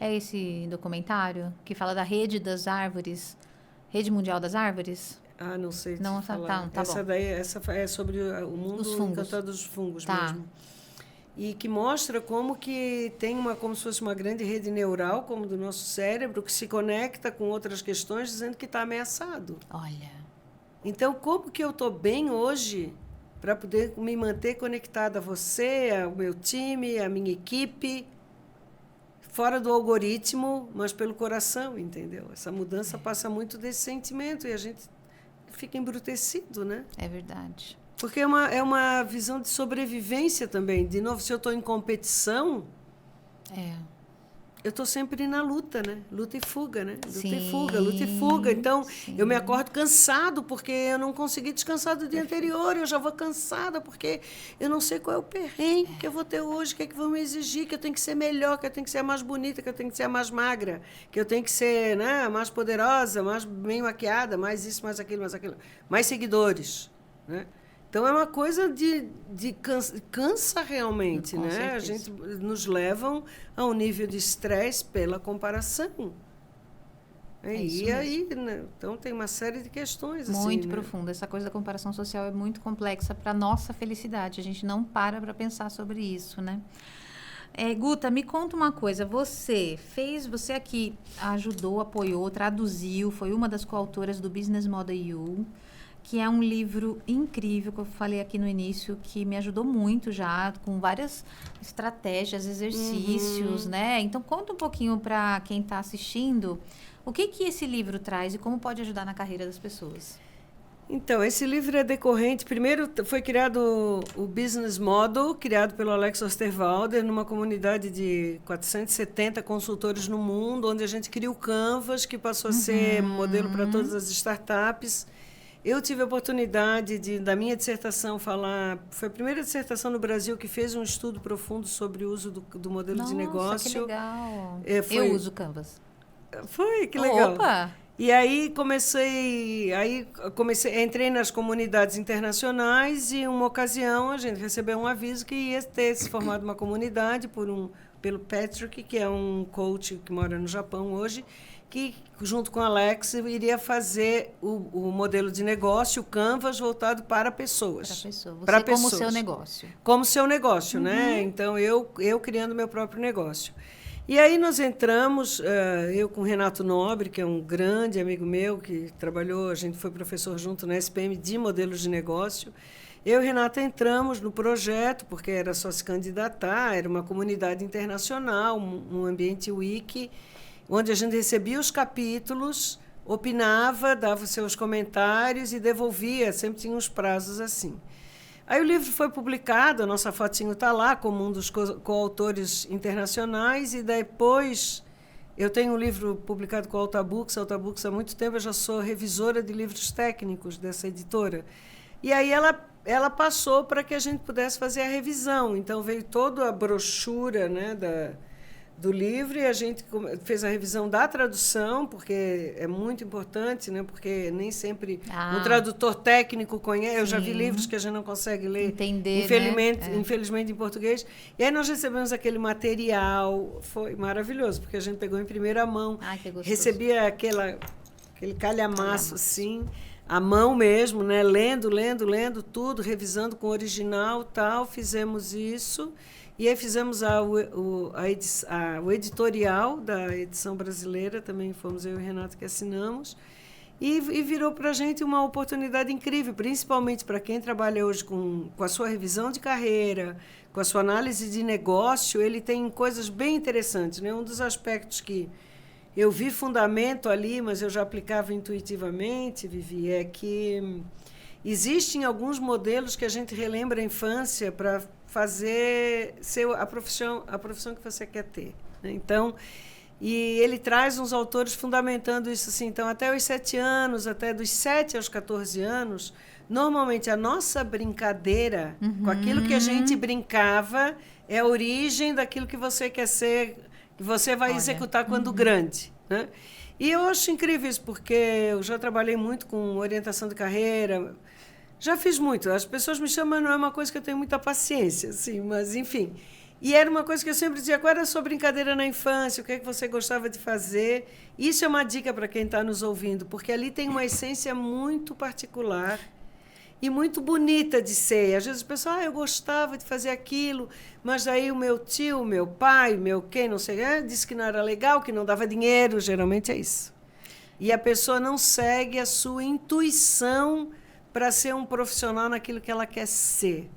É esse documentário que fala da rede das árvores, Rede Mundial das Árvores? Não sei te não, falar. Tá essa bom. daí, essa é sobre o mundo encantado dos fungos mesmo. E que mostra como que tem como se fosse uma grande rede neural, como do nosso cérebro, que se conecta com outras questões, dizendo que está ameaçado. Olha. Então, como que eu estou bem hoje para poder me manter conectada a você, ao meu time, à minha equipe, fora do algoritmo, mas pelo coração, entendeu? Essa mudança passa muito desse sentimento e a gente fica embrutecido, né? É verdade. Porque é uma visão de sobrevivência também. De novo, se eu estou em competição, eu estou sempre na luta, né? Luta e fuga, né? Luta e fuga, luta e fuga. Então, eu me acordo cansado porque eu não consegui descansar do dia anterior. Eu já vou cansada porque eu não sei qual é o perrengue que eu vou ter hoje, o que é que vão me exigir, que eu tenho que ser melhor, que eu tenho que ser a mais bonita, que eu tenho que ser a mais magra, que eu tenho que ser, né, a mais poderosa, mais bem maquiada, mais isso, mais aquilo, mais seguidores, né? Então, é uma coisa de cansa realmente, Com né? certeza. A gente nos levam a um nível de estresse pela comparação. E aí, né? Então, tem uma série de questões. Muito assim, profunda. Né? Essa coisa da comparação social é muito complexa para a nossa felicidade. A gente não para pensar sobre isso, né? Guta, me conta uma coisa. Você aqui ajudou, apoiou, traduziu, foi uma das coautoras do Business Model U, que é um livro incrível, que eu falei aqui no início, que me ajudou muito já, com várias estratégias, exercícios, né? Então, conta um pouquinho para quem está assistindo O que esse livro traz e como pode ajudar na carreira das pessoas? Então, esse livro é decorrente. Primeiro, foi criado o Business Model, criado pelo Alex Osterwalder, numa comunidade de 470 consultores no mundo, onde a gente cria o Canvas, que passou a ser modelo para todas as startups. Eu tive a oportunidade da minha dissertação falar. Foi a primeira dissertação no Brasil que fez um estudo profundo sobre o uso do modelo de negócio. Que legal! Eu uso o Canvas. Foi, que legal. Opa! E aí entrei nas comunidades internacionais e, uma ocasião, a gente recebeu um aviso que ia ter se formado uma comunidade pelo Patrick, que é um coach que mora no Japão hoje, que, junto com o Alex, iria fazer o modelo de negócio, o Canvas, voltado para pessoas. Para pessoa. Você como seu negócio. Como seu negócio, né? Então, eu criando meu próprio negócio. E aí nós entramos, eu com o Renato Nobre, que é um grande amigo meu, que trabalhou, a gente foi professor junto na SPM de modelos de negócio. Eu e o Renato entramos no projeto, porque era só se candidatar, era uma comunidade internacional, um ambiente wiki, onde a gente recebia os capítulos, opinava, dava os seus comentários e devolvia, sempre tinha uns prazos assim. Aí o livro foi publicado, a nossa fotinho está lá, como um dos coautores internacionais, e depois eu tenho um livro publicado com a Altabooks há muito tempo, eu já sou revisora de livros técnicos dessa editora. E aí ela passou para que a gente pudesse fazer a revisão, então veio toda a brochura, né, do livro, e a gente fez a revisão da tradução, porque é muito importante, né? Porque nem sempre um tradutor técnico conhece. Sim. Eu já vi livros que a gente não consegue ler, entender, infelizmente, em português. E aí nós recebemos aquele material, foi maravilhoso, porque a gente pegou em primeira mão, que gostoso. Recebia aquele calhamaço, assim, à mão mesmo, né? Lendo tudo, revisando com o original, tal, fizemos isso. E aí fizemos o editorial da edição brasileira, também fomos eu e o Renato que assinamos, e virou para a gente uma oportunidade incrível, principalmente para quem trabalha hoje com a sua revisão de carreira, com a sua análise de negócio. Ele tem coisas bem interessantes, né? Um dos aspectos que eu vi fundamento ali, mas eu já aplicava intuitivamente, Vivi, é que existem alguns modelos que a gente relembra a infância para fazer a profissão que você quer ter, né? Então, e ele traz uns autores fundamentando isso assim. Então, até os 7 anos, até dos 7 aos 14 anos, normalmente a nossa brincadeira com aquilo que a gente brincava é a origem daquilo que você quer ser, que você vai executar quando grande, né? E eu acho incrível isso, porque eu já trabalhei muito com orientação de carreira. Já fiz muito. As pessoas me chamam, mas não é uma coisa que eu tenho muita paciência, assim, mas, enfim. E era uma coisa que eu sempre dizia: qual era a sua brincadeira na infância? O que é que você gostava de fazer? Isso é uma dica para quem está nos ouvindo, porque ali tem uma essência muito particular e muito bonita de ser. Às vezes o pessoal, eu gostava de fazer aquilo, mas aí o meu tio, o meu pai, quem, não sei, disse que não era legal, que não dava dinheiro. Geralmente é isso. E a pessoa não segue a sua intuição para ser um profissional naquilo que ela quer ser.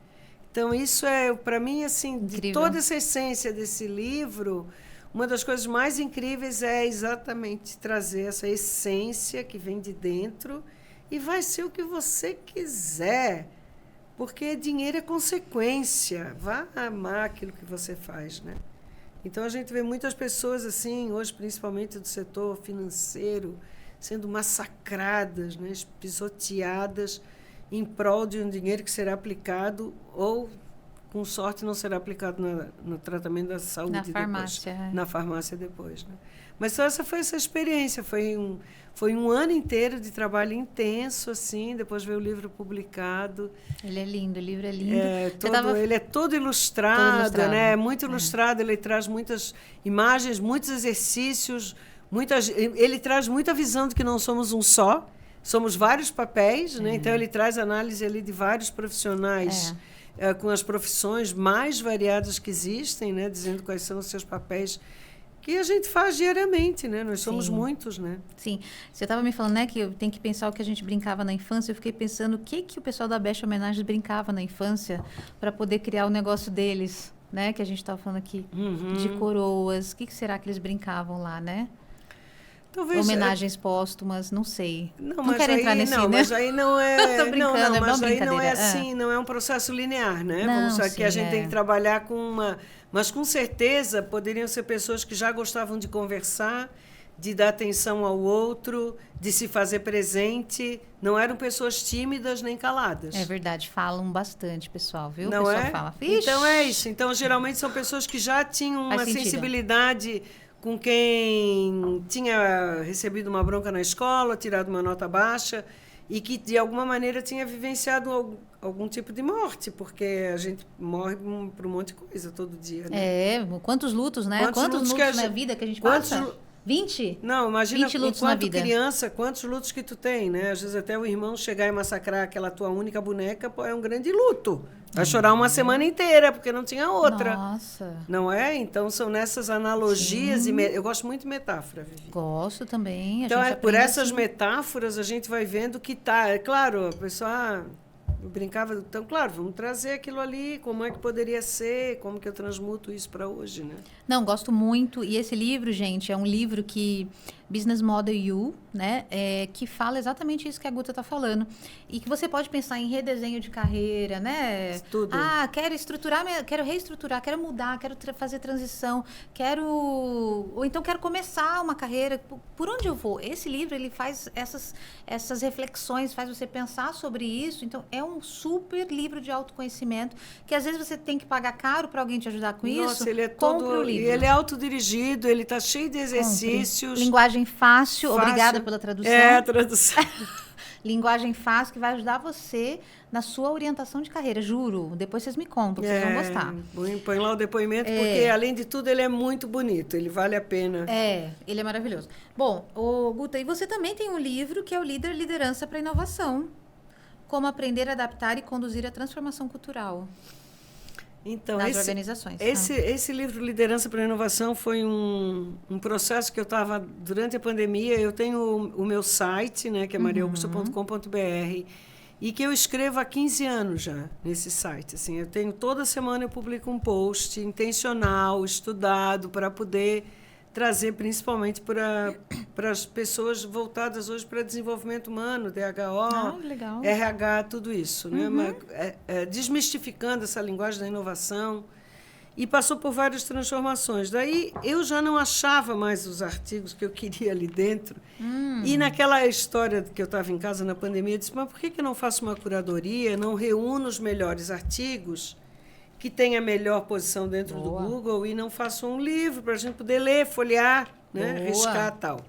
Então, isso é, para mim, assim, incrível. De toda essa essência desse livro, uma das coisas mais incríveis é exatamente trazer essa essência que vem de dentro e vai ser o que você quiser, porque dinheiro é consequência. Vá amar aquilo que você faz, né? Então, a gente vê muitas pessoas, assim, hoje, principalmente do setor financeiro, sendo massacradas, né, pisoteadas em prol de um dinheiro que será aplicado ou, com sorte, não será aplicado no tratamento da saúde na farmácia depois. Né? Mas então, essa foi essa experiência. Foi um ano inteiro de trabalho intenso, assim. Depois veio o livro publicado. Ele é lindo, o livro é lindo. Ele é todo ilustrado, né? Muito ilustrado. Ele traz muitas imagens, muitos exercícios. Ele traz muita visão de que não somos um só, somos vários papéis, né? Então ele traz análise ali de vários profissionais, com as profissões mais variadas que existem, né? Dizendo quais são os seus papéis, que a gente faz diariamente, né? Nós somos muitos, né? Sim. Você estava me falando, né, que eu tenho que pensar o que a gente brincava na infância. Eu fiquei pensando o que o pessoal da Best Homenagens brincava na infância para poder criar o negócio deles, né? Que a gente estava falando aqui, de coroas. O que será que eles brincavam lá, né? Talvez, homenagens póstumas, não sei. Não mas quero entrar nesse, não, né? mas aí não é. Tô brincando, mas é aí não é brincadeira. assim, não é um processo linear, né? Não, Vamos aqui sim, a gente tem que trabalhar com uma. Mas com certeza poderiam ser pessoas que já gostavam de conversar, de dar atenção ao outro, de se fazer presente. Não eram pessoas tímidas nem caladas. É verdade, falam bastante, pessoal, viu? Não o pessoal é? fala. Então é isso. Então, geralmente são pessoas que já tinham uma sensibilidade com quem tinha recebido uma bronca na escola, tirado uma nota baixa e que, de alguma maneira, tinha vivenciado algum tipo de morte, porque a gente morre por um monte de coisa todo dia, né? Quantos lutos, né? Quantos lutos na vida que a gente passa? 20? Não, imagina, 20 lutos na vida. Criança, quantos lutos que tu tem, né? Às vezes até o irmão chegar e massacrar aquela tua única boneca, pô, é um grande luto. Vai chorar uma semana inteira, porque não tinha outra. Nossa. Não é? Então, são nessas analogias. Eu gosto muito de metáfora, Vivi. Gosto também. Então, por essas metáforas, a gente vai vendo que tá. É claro, a pessoa... Eu brincava, então, claro, vamos trazer aquilo ali, como é que poderia ser, como que eu transmuto isso para hoje, né? Não, gosto muito. E esse livro, gente, é um livro que... Business Model You, né? Que fala exatamente isso que a Guta está falando. E que você pode pensar em redesenho de carreira, né? Tudo. Quero estruturar, quero reestruturar, quero mudar, quero fazer transição, ou então quero começar uma carreira. Por onde eu vou? Esse livro, ele faz essas reflexões, faz você pensar sobre isso. Então, é um super livro de autoconhecimento, que às vezes você tem que pagar caro para alguém te ajudar com isso. Nossa, ele é Compre o livro. E ele é autodirigido, ele está cheio de exercícios. Linguagem fácil. Obrigada pela tradução. A tradução. Linguagem fácil que vai ajudar você na sua orientação de carreira, juro. Depois vocês me contam, vocês vão gostar. Põe lá o depoimento, porque, além de tudo, ele é muito bonito, ele vale a pena. Ele é maravilhoso. Bom, Guta, e você também tem um livro que é o Liderança para Inovação. Como aprender a adaptar e conduzir a transformação cultural. Então, das organizações. Esse livro, Liderança para a Inovação, foi um processo que eu estava durante a pandemia. Eu tenho o meu site, né, que é mariaugusta.com.br, e que eu escrevo há 15 anos já nesse site. Assim, toda semana eu publico um post intencional, estudado, para poder trazer principalmente para as pessoas voltadas hoje para desenvolvimento humano, DHO, RH, tudo isso, né? Desmistificando essa linguagem da inovação, e passou por várias transformações. Daí eu já não achava mais os artigos que eu queria ali dentro. E naquela história que eu estava em casa na pandemia, eu disse, mas por que eu não faço uma curadoria, não reúno os melhores artigos que tem a melhor posição dentro do Google e não faço um livro para a gente poder ler, folhear, né, riscar e tal.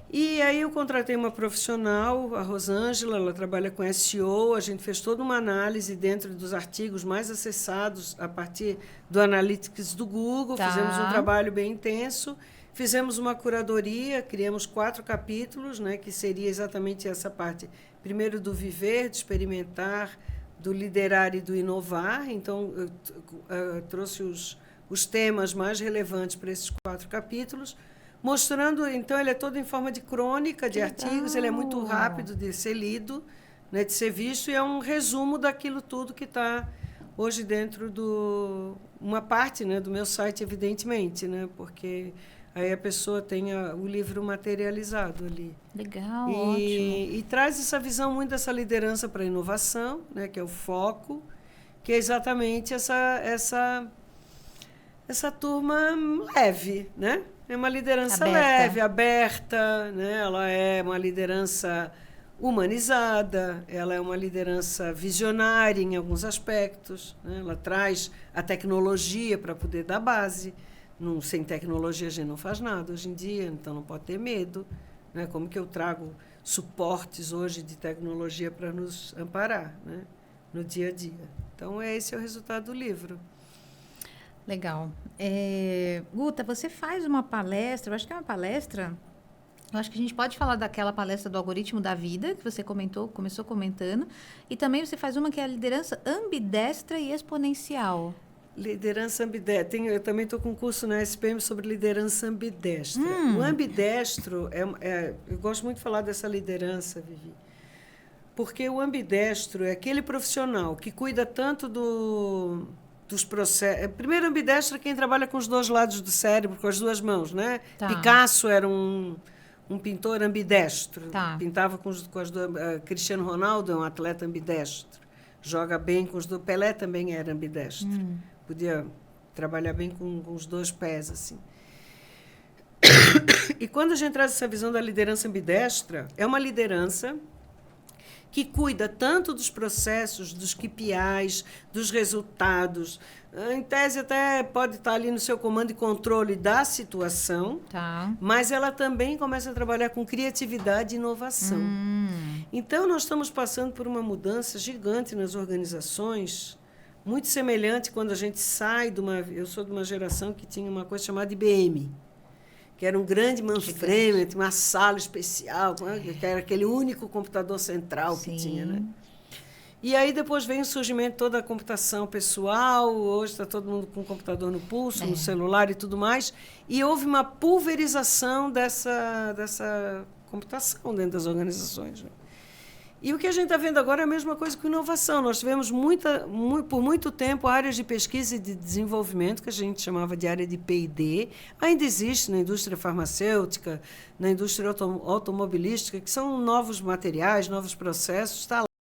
E aí eu contratei uma profissional, a Rosângela, ela trabalha com SEO, a gente fez toda uma análise dentro dos artigos mais acessados a partir do Analytics do Google, fizemos um trabalho bem intenso, fizemos uma curadoria, criamos 4 capítulos, né, que seria exatamente essa parte, primeiro do viver, de experimentar, do liderar e do inovar. Então, eu trouxe os temas mais relevantes para esses 4 capítulos, mostrando, então, ele é todo em forma de crônica, de artigos, ele é muito rápido de ser lido, né, de ser visto, e é um resumo daquilo tudo que está hoje dentro uma parte, né, do meu site, evidentemente, né, porque aí a pessoa tem o livro materializado ali. Legal, ótimo. E traz essa visão muito dessa liderança para a inovação, né, que é o foco, que é exatamente essa turma leve, né? É uma liderança leve, aberta, né? Ela é uma liderança humanizada, ela é uma liderança visionária em alguns aspectos, né? Ela traz a tecnologia para poder dar base. Sem tecnologia a gente não faz nada hoje em dia, então não pode ter medo, né? Como que eu trago suportes hoje de tecnologia para nos amparar, né, no dia a dia. Então, esse é o resultado do livro. Legal. Guta, você faz uma palestra, eu acho que é uma palestra, eu acho que a gente pode falar daquela palestra do algoritmo da vida, que você começou comentando, e também você faz uma que é a liderança ambidestra e exponencial. Liderança ambidestra. Eu também estou com um curso na SPM sobre liderança ambidestra. O ambidestro, eu gosto muito de falar dessa liderança, Vivi, porque o ambidestro é aquele profissional que cuida tanto dos processos. Primeiro, ambidestro é quem trabalha com os 2 lados do cérebro, com as 2 mãos, né? Picasso era um um pintor ambidestro. Tá. Pintava com as duas. Cristiano Ronaldo é um atleta ambidestro. Joga bem com os dois. Pelé também era ambidestro. Podia trabalhar bem com os dois pés, assim. E quando a gente traz essa visão da liderança ambidestra, é uma liderança que cuida tanto dos processos, dos KPIs, dos resultados. Em tese, até pode estar ali no seu comando e controle da situação, Tá. mas ela também começa a trabalhar com criatividade e inovação. Então, nós estamos passando por uma mudança gigante nas organizações, muito semelhante quando a gente sai de uma... Eu sou de uma geração que tinha uma coisa chamada IBM, que era um grande mainframe, uma sala especial, que era aquele único computador central que tinha, né? E aí depois vem o surgimento de toda a computação pessoal, hoje está todo mundo com o computador no pulso, no celular e tudo mais, e houve uma pulverização dessa computação dentro das organizações, né? E o que a gente está vendo agora é a mesma coisa com inovação. Nós tivemos por muito tempo áreas de pesquisa e de desenvolvimento, que a gente chamava de área de P&D, ainda existe na indústria farmacêutica, na indústria automobilística, que são novos materiais, novos processos, está